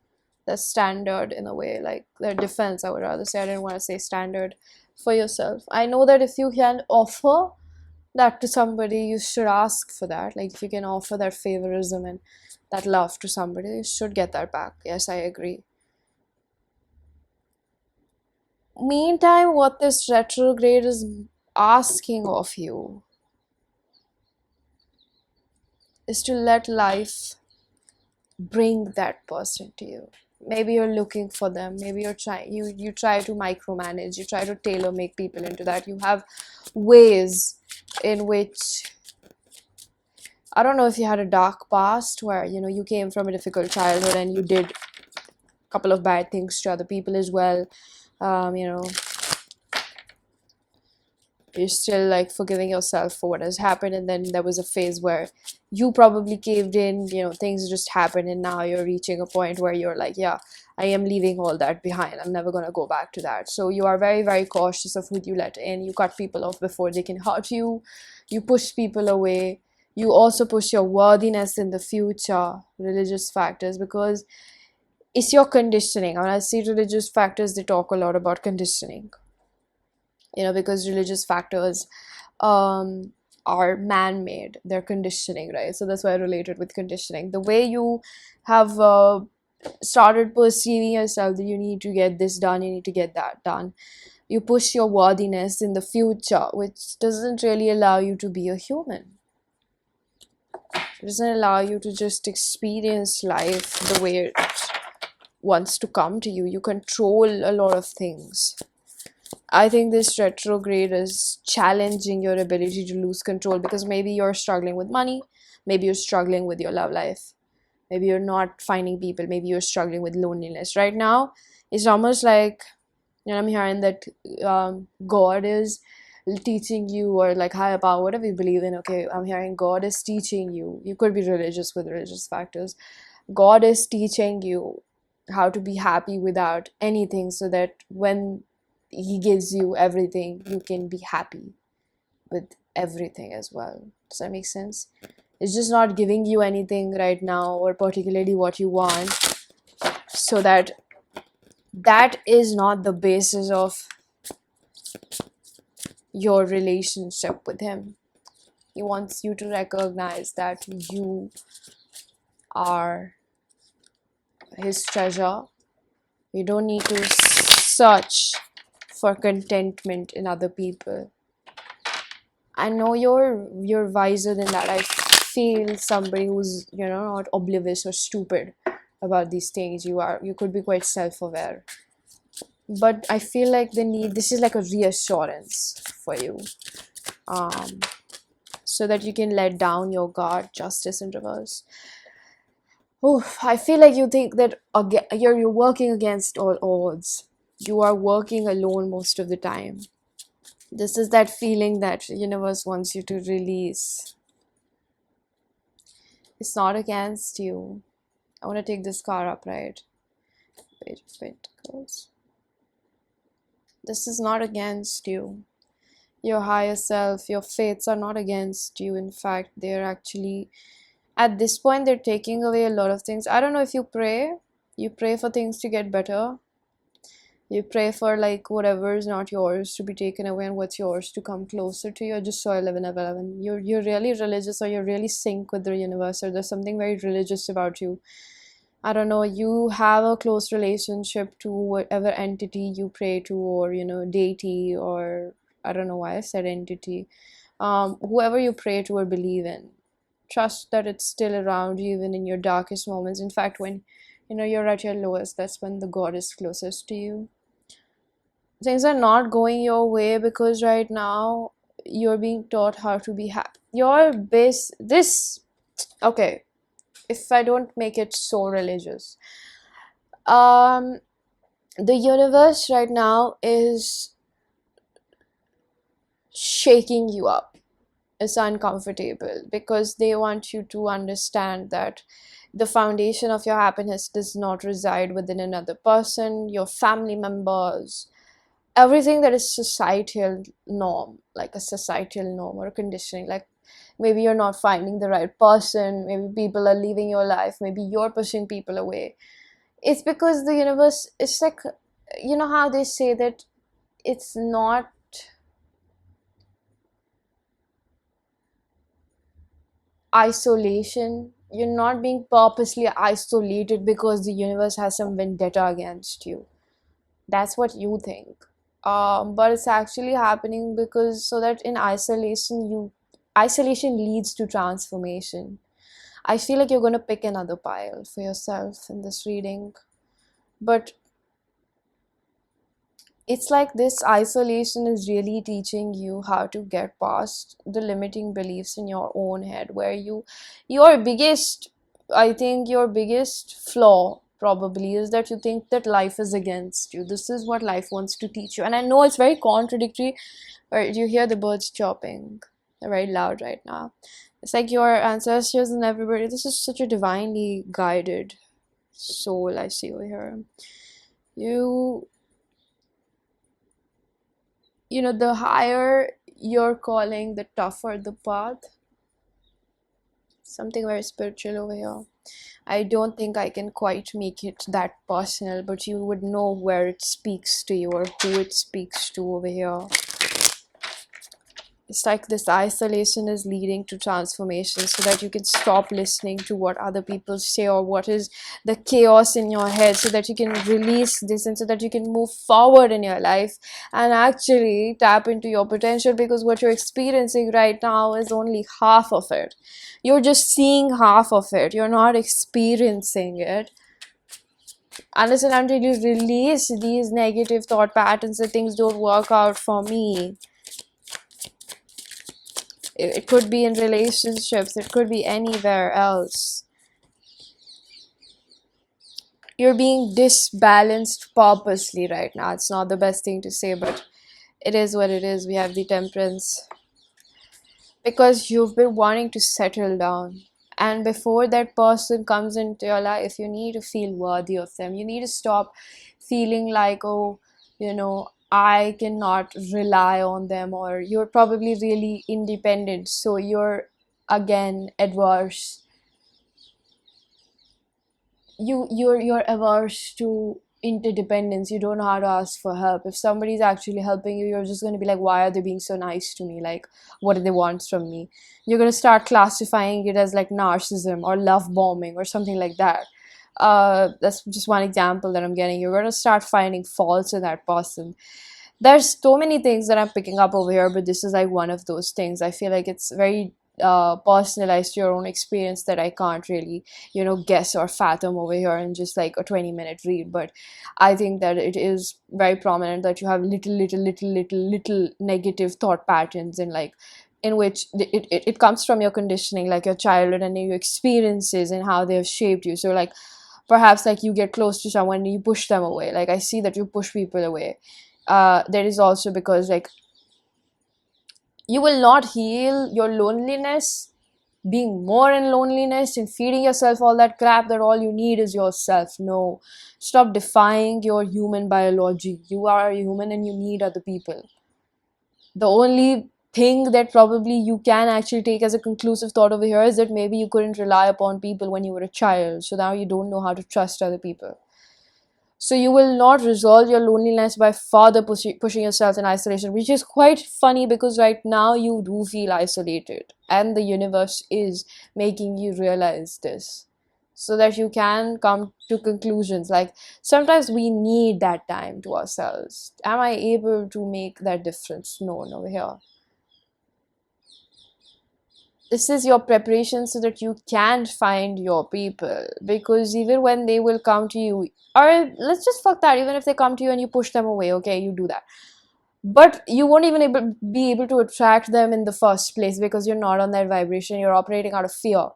that standard in a way, like their defense, I would rather say. I didn't want to say standard for yourself. I know that if you can offer that to somebody, you should ask for that. Like, if you can offer that favorism and that love to somebody, you should get that back. Yes, I agree. Meantime, what this retrograde is asking of you is to let life bring that person to you. Maybe you're looking for them. Maybe you're trying. You try to micromanage. You try to tailor make people into that. You have ways in which, I don't know if you had a dark past where you came from a difficult childhood and you did a couple of bad things to other people as well. You're still like forgiving yourself for what has happened, and then there was a phase where you probably caved in, things just happened, and now you're reaching a point where you're like, yeah, I am leaving all that behind. I'm never going to go back to that. So you are very, very cautious of who you let in. You cut people off before they can hurt you. You push people away. You also push your worthiness in the future, religious factors, because it's your conditioning. When I see religious factors, they talk a lot about conditioning, because religious factors um, are man-made. They're conditioning, right? So that's why I related with conditioning. The way you have started perceiving yourself, that you need to get this done, you need to get that done. You push your worthiness in the future, which doesn't really allow you to be a human. It doesn't allow you to just experience life the way it wants to come to you. You control a lot of things. I think this retrograde is challenging your ability to lose control, because maybe you're struggling with money, maybe you're struggling with your love life, maybe you're not finding people, maybe you're struggling with loneliness. Right now, it's almost like, I'm hearing that God is teaching you, or like higher power, whatever you believe in. Okay, I'm hearing God is teaching you. You could be religious with religious factors. God is teaching you how to be happy without anything, so that when He gives you everything, you can be happy with everything as well. Does that make sense? It's just not giving you anything right now, or particularly what you want, so that is not the basis of your relationship with Him. He wants you to recognize that you are His treasure. You don't need to search for contentment in other people. I know you're wiser than that. I feel somebody who's not oblivious or stupid about these things. You could be quite self-aware, but I feel like this is like a reassurance for you, so that you can let down your guard. Justice in reverse. Oh, I feel like you think that you're working against all odds. You are working alone most of the time. This is that feeling that the universe wants you to release. It's not against you. I want to take this card up, right? Page of Pentacles. This is not against you. Your higher self, your fates are not against you. In fact, they're actually, at this point, they're taking away a lot of things. I don't know if you pray for things to get better. You pray for like whatever is not yours to be taken away, and what's yours to come closer to you. I just saw 11. You're really religious, or you're really sync with the universe, or there's something very religious about you. I don't know, you have a close relationship to whatever entity you pray to, or deity, or I don't know why I said entity. Whoever you pray to or believe in, trust that it's still around you even in your darkest moments. In fact, when you're at your lowest, that's when the God is closest to you. Things are not going your way because right now you're being taught how to be happy. Okay, if I don't make it so religious, the universe right now is shaking you up. It's uncomfortable because they want you to understand that the foundation of your happiness does not reside within another person, your family members, everything that is societal norm, like a societal norm or a conditioning. Like maybe you're not finding the right person, maybe people are leaving your life, maybe you're pushing people away. It's because the universe, it's like, how they say that it's not isolation. You're not being purposely isolated because the universe has some vendetta against you. That's what you think. But it's actually happening because so that in isolation leads to transformation. I feel like you're going to pick another pile for yourself in this reading, but it's like this isolation is really teaching you how to get past the limiting beliefs in your own head, where I think your biggest flaw probably is that you think that life is against you. This is what life wants to teach you. And I know it's very contradictory, but you hear the birds chirping. They're very loud right now. It's like your ancestors and everybody. This is such a divinely guided soul I see over here. The higher your calling, the tougher the path. Something very spiritual over here. I don't think I can quite make it that personal, but you would know where it speaks to you or who it speaks to over here. It's like this isolation is leading to transformation, so that you can stop listening to what other people say or what is the chaos in your head, so that you can release this and so that you can move forward in your life and actually tap into your potential, because what you're experiencing right now is only half of it. You're just seeing half of it. You're not experiencing it. Unless and until you release these negative thought patterns that things don't work out for me. It could be in relationships, it could be anywhere else. You're being disbalanced purposely right now. It's not the best thing to say, but it is what it is. We have the Temperance. Because you've been wanting to settle down. And before that person comes into your life, you need to feel worthy of them. You need to stop feeling like, oh, I cannot rely on them, or you're probably really independent, so you're again adverse. You're averse to interdependence. You don't know how to ask for help. If somebody's actually helping you, you're just going to be like, why are they being so nice to me? Like, what do they want from me? You're going to start classifying it as like narcissism or love bombing or something like that. That's just one example that I'm getting. You're going to start finding faults in that person. There's so many things that I'm picking up over here, but this is like one of those things. I feel like it's very personalized to your own experience that I can't really, guess or fathom over here in just like a 20-minute read. But I think that it is very prominent that you have little negative thought patterns in which it comes from your conditioning, like your childhood and your experiences and how they have shaped you. So like perhaps like you get close to someone and you push them away. Like I see that you push people away. That is also because like you will not heal your loneliness being more in loneliness and feeding yourself all that crap that all you need is yourself. No, stop defying your human biology. You are a human and you need other people. The only thing that probably you can actually take as a conclusive thought over here is that maybe you couldn't rely upon people when you were a child, so now you don't know how to trust other people. So you will not resolve your loneliness by further pushing yourself in isolation, which is quite funny because right now you do feel isolated and the universe is making you realize this so that you can come to conclusions. Like sometimes we need that time to ourselves. Am I able to make that difference? No, over here. This is your preparation so that you can find your people, because even when they will come to you, or let's just fuck that, even if they come to you and you push them away, okay, you do that, but you won't even be able to attract them in the first place because you're not on that vibration. You're operating out of fear.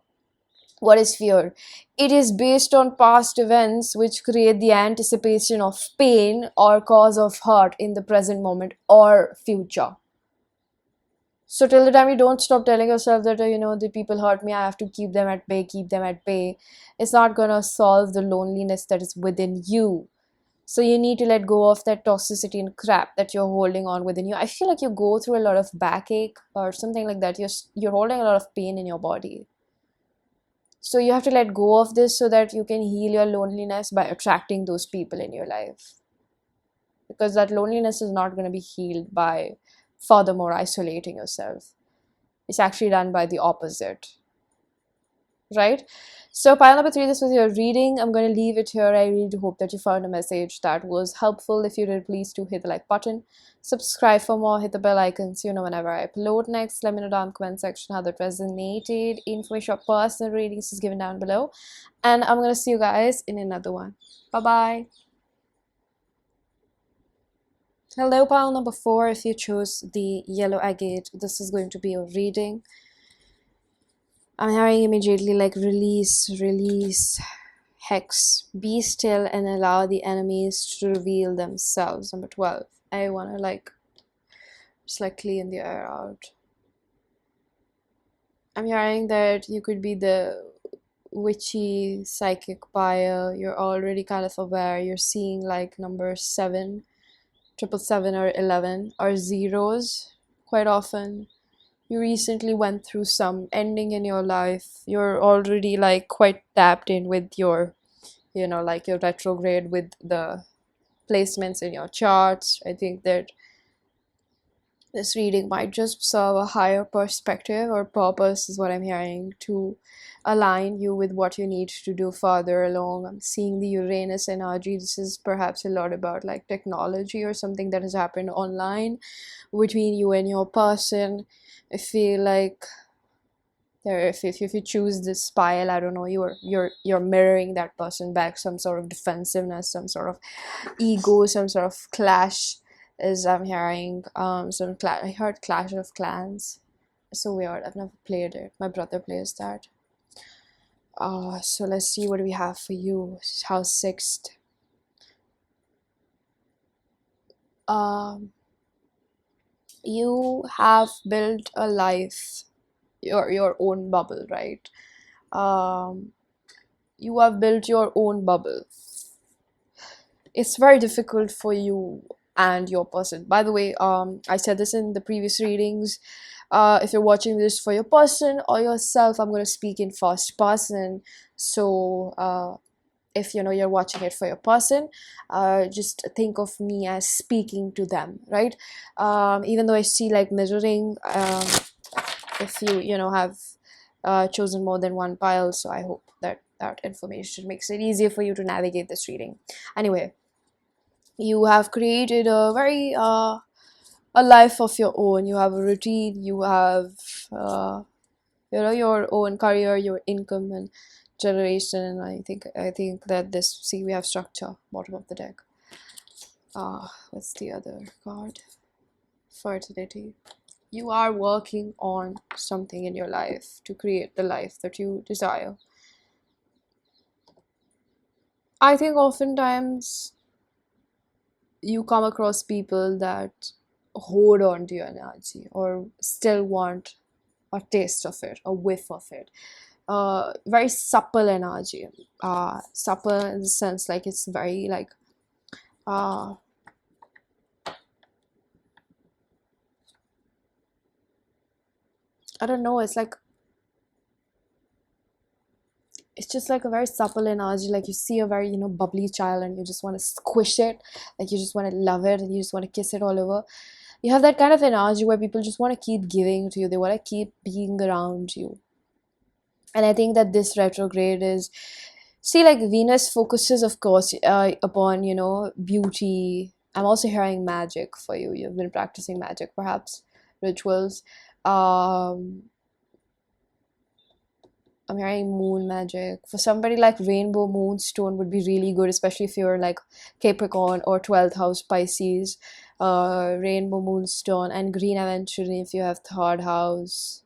What is fear? It is based on past events which create the anticipation of pain or cause of hurt in the present moment or future. So till the time you don't stop telling yourself that, the people hurt me, I have to keep them at bay, it's not gonna solve the loneliness that is within you. So you need to let go of that toxicity and crap that you're holding on within you. I feel like you go through a lot of backache or something like that. You're holding a lot of pain in your body. So you have to let go of this so that you can heal your loneliness by attracting those people in your life. Because that loneliness is not going to be healed by furthermore isolating yourself. It's actually done by the opposite, right? So pile number 3, this was your reading. I'm going to leave it here. I really do hope that you found a message that was helpful. If you did, please do hit the like button, subscribe for more, hit the bell icon so you know whenever I upload next. Let me know down in the comment section how that resonated. Information of personal readings is given down below, and I'm going to see you guys in another one. Bye bye. Hello, pile number 4. If you chose the yellow agate, this is going to be your reading. I'm hearing immediately like release, hex, be still and allow the enemies to reveal themselves. Number 12. I want to like just like clean the air out. I'm hearing that you could be the witchy psychic buyer. You're already kind of aware. You're seeing like number 7, 777 or 11 or zeros quite often. you recently went through some ending in your life. You're already like quite tapped in with your, like your retrograde with the placements in your charts. I think that this reading might just serve a higher perspective or purpose, is what I'm hearing, to align you with what you need to do further along. I'm seeing the Uranus energy. This is perhaps a lot about like technology or something that has happened online between you and your person. I feel like there, if you choose this pile, I don't know, you're mirroring that person back, some sort of defensiveness, some sort of ego, some sort of clash, as I'm hearing. I heard Clash of Clans. It's so weird. I've never played it. My brother plays that. So let's see what we have for you. House sixth. You have built a life, your own bubble, right? You have built your own bubble. It's very difficult for you and your person. By the way, I said this in the previous readings. If you're watching this for your person or yourself, I'm going to speak in first person. So if you're watching it for your person, just think of me as speaking to them, right? Even though I see like mirroring, if you have chosen more than one pile, so I hope that that information makes it easier for you to navigate this reading. Anyway, you have created a very a life of your own. You have a routine, you have your own career, your income and generation. And I think that this, see, we have structure, bottom of the deck. What's the other card? Fertility. You are working on something in your life to create the life that you desire. I think oftentimes you come across people that hold on to your energy or still want a taste of it, a whiff of it. Very supple energy. Supple in the sense like it's very like I don't know, it's just like a very supple energy. Like you see a very bubbly child and you just want to squish it, like you just want to love it and you just want to kiss it all over. You have that kind of energy where people just want to keep giving to you, they want to keep being around you. And I think that this retrograde is, see, like Venus focuses of course upon beauty. I'm also hearing magic for you. You've been practicing magic, perhaps rituals. um I'm hearing moon magic. For somebody, like rainbow moonstone would be really good, especially if you're like Capricorn or 12th house Pisces. Rainbow moonstone and green aventurine if you have third house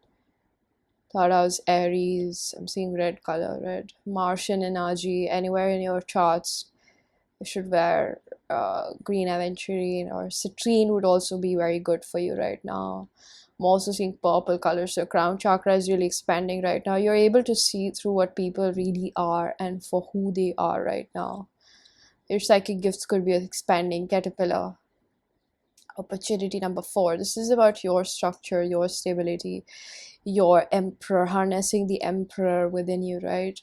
Aries. I'm seeing red color, red. Martian energy anywhere in your charts. You should wear green aventurine, or citrine would also be very good for you right now. I'm also seeing purple color, so crown chakra is really expanding right now. You're able to see through what people really are and for who they are right now. Your psychic gifts could be expanding. Caterpillar. Opportunity number 4. This is about your structure, your stability, your emperor, harnessing the emperor within you, right?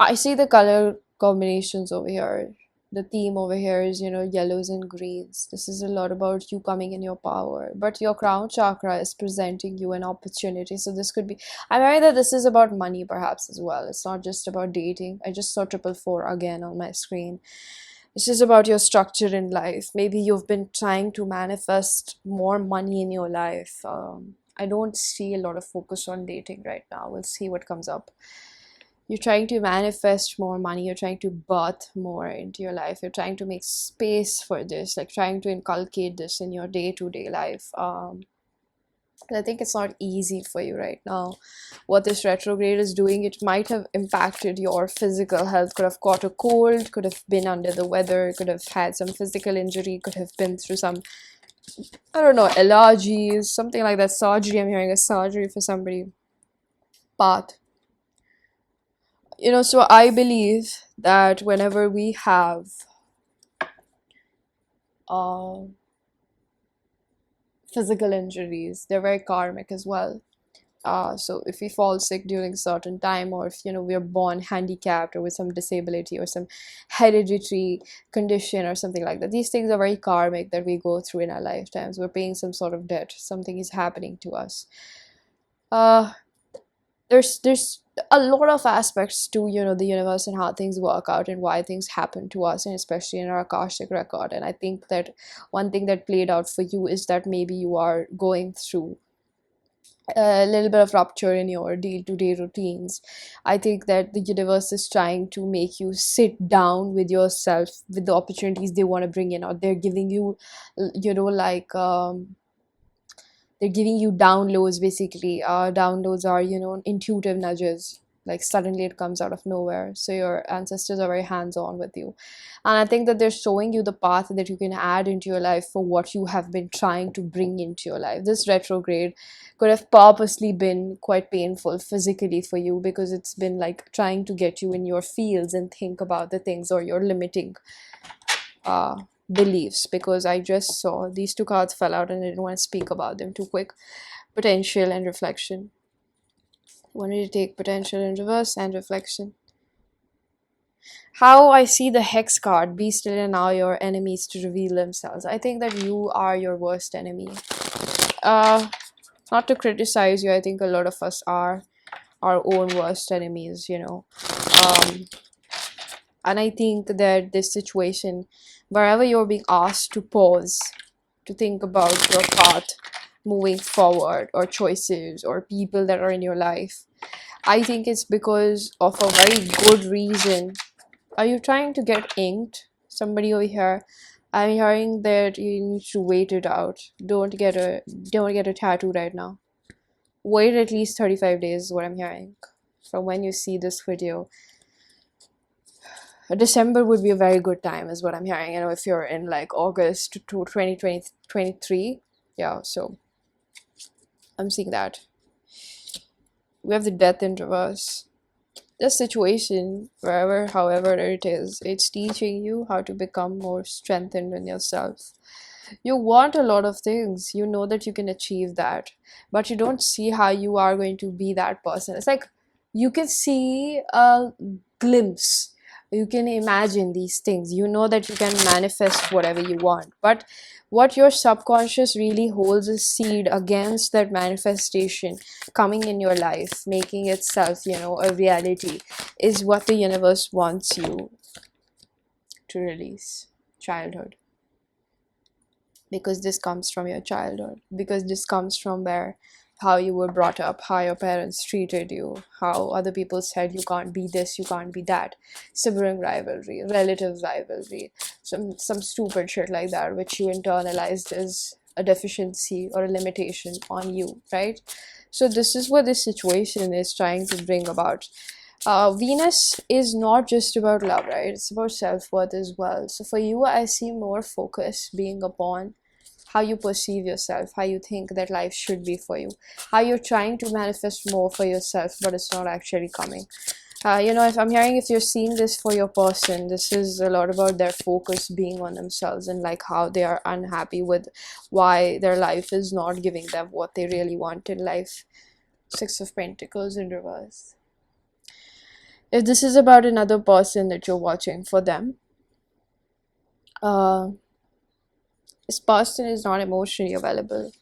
I see the color combinations over here. The theme over here is, yellows and greens. This is a lot about you coming in your power. But your crown chakra is presenting you an opportunity. So this could be, I'm aware that this is about money perhaps as well. It's not just about dating. I just saw 444 again on my screen. This is about your structure in life. Maybe you've been trying to manifest more money in your life. I don't see a lot of focus on dating right now. We'll see what comes up. You're trying to manifest more money. You're trying to birth more into your life. You're trying to make space for this, like trying to inculcate this in your day-to-day life. I think it's not easy for you right now. What this retrograde is doing, it might have impacted your physical health. Could have caught a cold, could have been under the weather, could have had some physical injury, could have been through some, I don't know, allergies, something like that. Surgery, I'm hearing a surgery for somebody. Path. So I believe that whenever we have physical injuries. They're very karmic as well. So if we fall sick during a certain time, or if we're born handicapped or with some disability or some hereditary condition or something like that, these things are very karmic that we go through in our lifetimes. We're paying some sort of debt. Something is happening to us. There's a lot of aspects to the universe and how things work out and why things happen to us, and especially in our Akashic record. And I think that one thing that played out for you is that maybe you are going through a little bit of rupture in your day-to-day routines. I think that the universe is trying to make you sit down with yourself, with the opportunities they want to bring in, or they're giving you, like they're giving you downloads. Basically, downloads are intuitive nudges. Like suddenly it comes out of nowhere, so your ancestors are very hands-on with you. And I think that they're showing you the path that you can add into your life for what you have been trying to bring into your life. This retrograde could have purposely been quite painful physically for you, because it's been like trying to get you in your fields and think about the things, or your limiting beliefs. Because I just saw these two cards fell out and I didn't want to speak about them too quick. Potential and reflection. I wanted to take potential in reverse and reflection. How I see the hex card: be still and allow your enemies to reveal themselves. I think that you are your worst enemy. Not to criticize you, I think a lot of us are our own worst enemies, and I think that this situation, wherever you're being asked to pause, to think about your path moving forward, or choices, or people that are in your life, I think it's because of a very good reason. Are you trying to get inked? Somebody over here. I'm hearing that you need to wait it out. Don't get a tattoo right now. Wait at least 35 days is what I'm hearing from when you see this video. December would be a very good time is what I'm hearing. If you're in like August to 2023. Yeah, so I'm seeing that. We have the death in reverse. This situation, however it is, it's teaching you how to become more strengthened in yourself. You want a lot of things. You know that you can achieve that, but you don't see how you are going to be that person. It's like you can see a glimpse. You can imagine these things. You know that you can manifest whatever you want, but what your subconscious really holds a seed against that manifestation coming in your life, making itself, a reality, is what the universe wants you to release. Childhood. Because this comes from your childhood. Because this comes from how you were brought up, how your parents treated you, how other people said you can't be this, you can't be that. Sibling rivalry, relative rivalry, some stupid shit like that, which you internalized as a deficiency or a limitation on you, right? So this is what this situation is trying to bring about. Venus is not just about love, right? It's about self-worth as well. So for you, I see more focus being upon how you perceive yourself, how you think that life should be for you, how you're trying to manifest more for yourself, but it's not actually coming. If I'm hearing, if you're seeing this for your person, this is a lot about their focus being on themselves, and like how they are unhappy with why their life is not giving them what they really want in life. Six of Pentacles in reverse. If this is about another person that you're watching for them, this person is not emotionally available.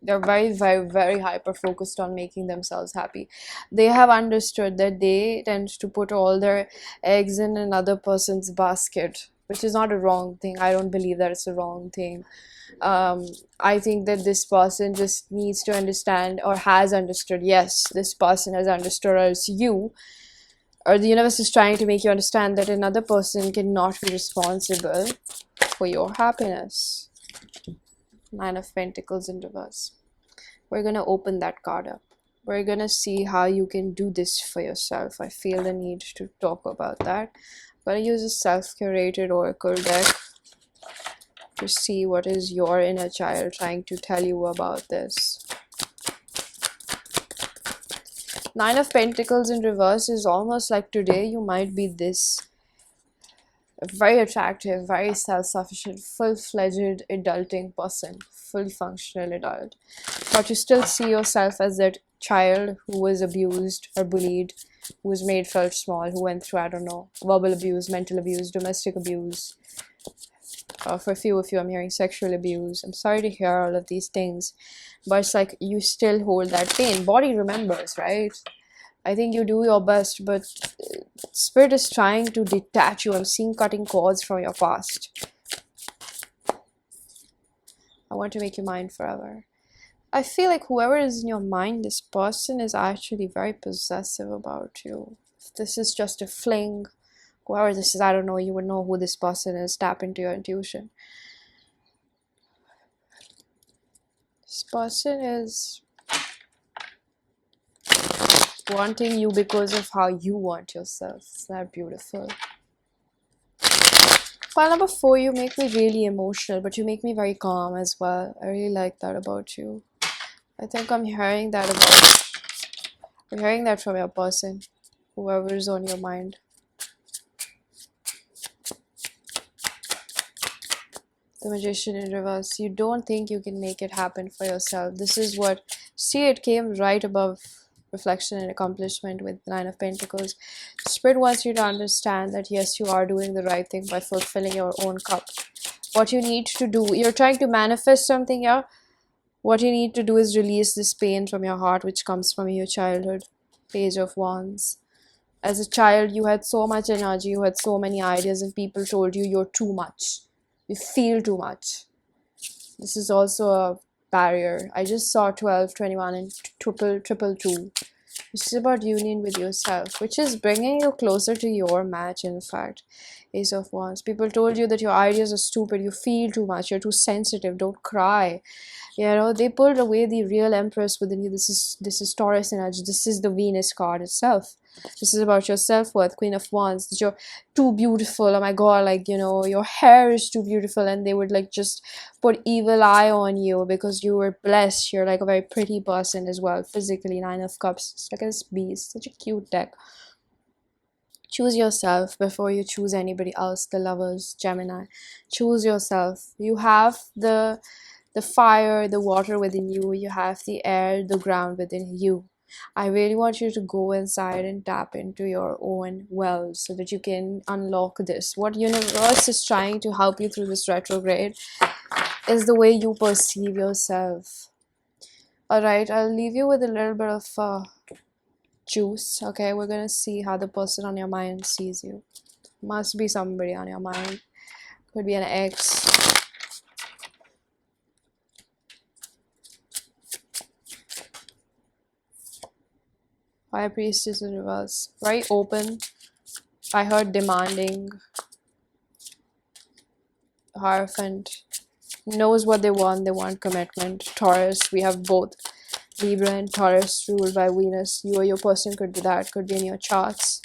They're very, very, very hyper focused on making themselves happy. They have understood that they tend to put all their eggs in another person's basket, which is not a wrong thing. I don't believe that it's a wrong thing. I think that this person just needs to understand, or has understood. Yes, this person has understood, or it's you, or the universe is trying to make you understand that another person cannot be responsible for your happiness. Nine of Pentacles in reverse. We're going to open that card up. We're going to see how you can do this for yourself. I feel the need to talk about that. I'm going to use a self-curated oracle deck to see what is your inner child trying to tell you about this. Nine of Pentacles in reverse is almost like today you might be this very attractive, very self-sufficient, full-fledged adulting person, fully functional adult, but you still see yourself as that child who was abused or bullied, who was made felt small, who went through, I don't know, verbal abuse, mental abuse, domestic abuse. For a few of you, I'm hearing sexual abuse. I'm sorry to hear all of these things, but it's like you still hold that pain. Body remembers, right? I think you do your best, but spirit is trying to detach you. I'm seeing cutting cords from your past. I want to make you mine forever. I feel like whoever is in your mind, this person is actually very possessive about you. If this is just a fling, whoever this is, I don't know, you would know who this person is. Tap into your intuition. This person is wanting you because of how you want yourself. Isn't that beautiful? Pile number 4, you make me really emotional, but you make me very calm as well. I really like that about you. I think I'm hearing that I'm hearing that from your person, whoever is on your mind. The Magician in reverse. You don't think you can make it happen for yourself. This is what, see, it came right above reflection and accomplishment with the 9 of Pentacles. Spirit wants you to understand that yes, you are doing the right thing by fulfilling your own cup. What you need to do, you're trying to manifest something here. What you need to do is release this pain from your heart, which comes from your childhood. Page of Wands. As a child, you had so much energy, you had so many ideas, and people told you you're too much. You feel too much. This is also a barrier. I just saw 12, 21, and triple two. This is about union with yourself, which is bringing you closer to your match, in fact. Ace of Wands. People told you that your ideas are stupid, you feel too much, you're too sensitive, don't cry. You know, they pulled away the real Empress within you. This is Taurus energy. This is the Venus card itself. This is about your self-worth. Queen of Wands, that you're too beautiful. Oh my god, like, you know, your hair is too beautiful, and they would like just put evil eye on you because you were blessed. You're like a very pretty person as well, physically. 9 of Cups. It's like this beast. Such a cute deck. Choose yourself before you choose anybody else. The Lovers, Gemini. Choose yourself. You have the fire, the water within you. You have the air, the ground within you. I really want you to go inside and tap into your own wells so that you can unlock this. What universe is trying to help you through this retrograde is the way you perceive yourself. Alright, I'll leave you with a little bit of juice. Okay, we're gonna see how the person on your mind sees you. Must be somebody on your mind. Could be an ex. High Priestess in reverse. Very open. I heard demanding. Hierophant. Knows what they want commitment. Taurus, we have both Libra and Taurus ruled by Venus. You or your person could be that, could be in your charts.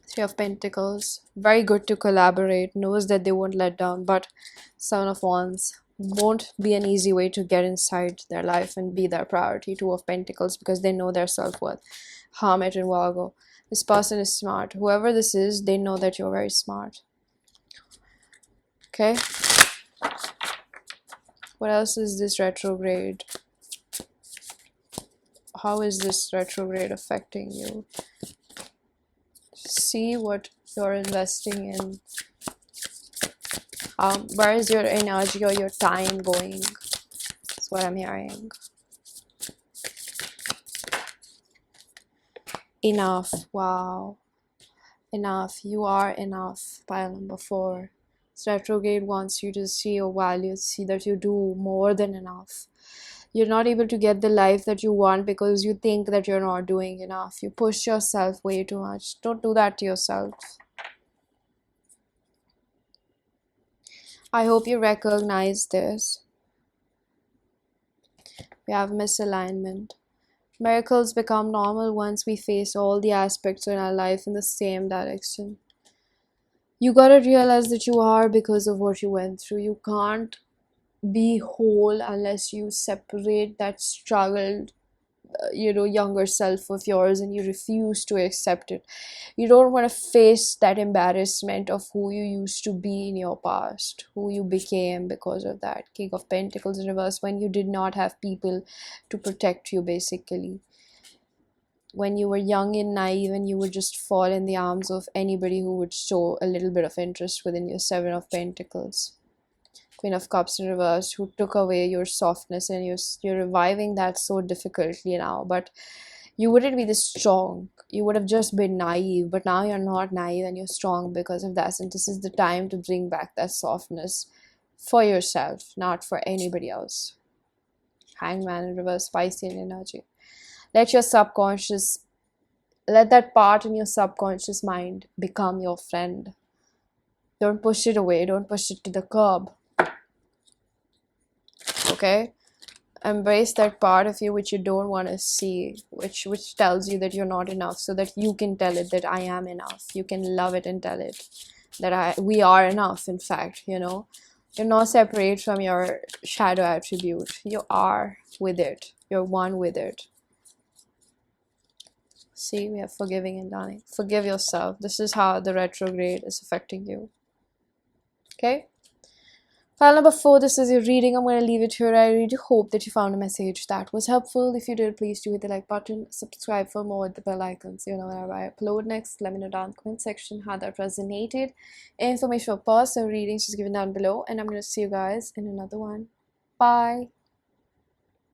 3 of Pentacles. Very good to collaborate. Knows that they won't let down, but 7 of Wands. Won't be an easy way to get inside their life and be their priority. 2 of Pentacles, because they know their self-worth. Hermit and Virgo. This person is smart. Whoever this is, they know that you're very smart. Okay? What else is this retrograde? How is this retrograde affecting you? See what you're investing in. Where is your energy or your time going? That's what I'm hearing. Enough. Wow. Enough. You are enough. Pile number 4. This retrograde wants you to see your value, see that you do more than enough. You're not able to get the life that you want because you think that you're not doing enough. You push yourself way too much. Don't do that to yourself. I hope you recognize this. We have misalignment. Miracles become normal once we face all the aspects in our life in the same direction. You gotta realize that you are because of what you went through. You can't be whole unless you separate that struggle younger self of yours, and you refuse to accept it. You don't want to face that embarrassment of who you used to be in your past, who you became because of that. King of Pentacles in reverse, when you did not have people to protect you, basically. When you were young and naive and you would just fall in the arms of anybody who would show a little bit of interest within your Seven of Pentacles. Queen of Cups in reverse, who took away your softness, and you're reviving that so difficultly now. But you wouldn't be this strong. You would have just been naive, but now you're not naive and you're strong because of that. And this is the time to bring back that softness for yourself, not for anybody else. Hangman in reverse, Piscean energy. Let that part in your subconscious mind become your friend. Don't push it away. Don't push it to the curb. Okay? Embrace that part of you which you don't want to see, which tells you that you're not enough, so that you can tell it that I am enough. You can love it and tell it that we are enough. In fact, you're not separate from your shadow attribute. You are with it. You're one with it. See, we have forgiving and dying. Forgive yourself. This is how the retrograde is affecting you. Okay? File number 4, this is your reading. I'm going to leave it here. I really hope that you found a message that was helpful. If you did, please do hit the like button. Subscribe for more with the bell icon so you know whenever I upload next. Let me know down in the comment section how that resonated. Information for personal readings is given down below. And I'm going to see you guys in another one. Bye.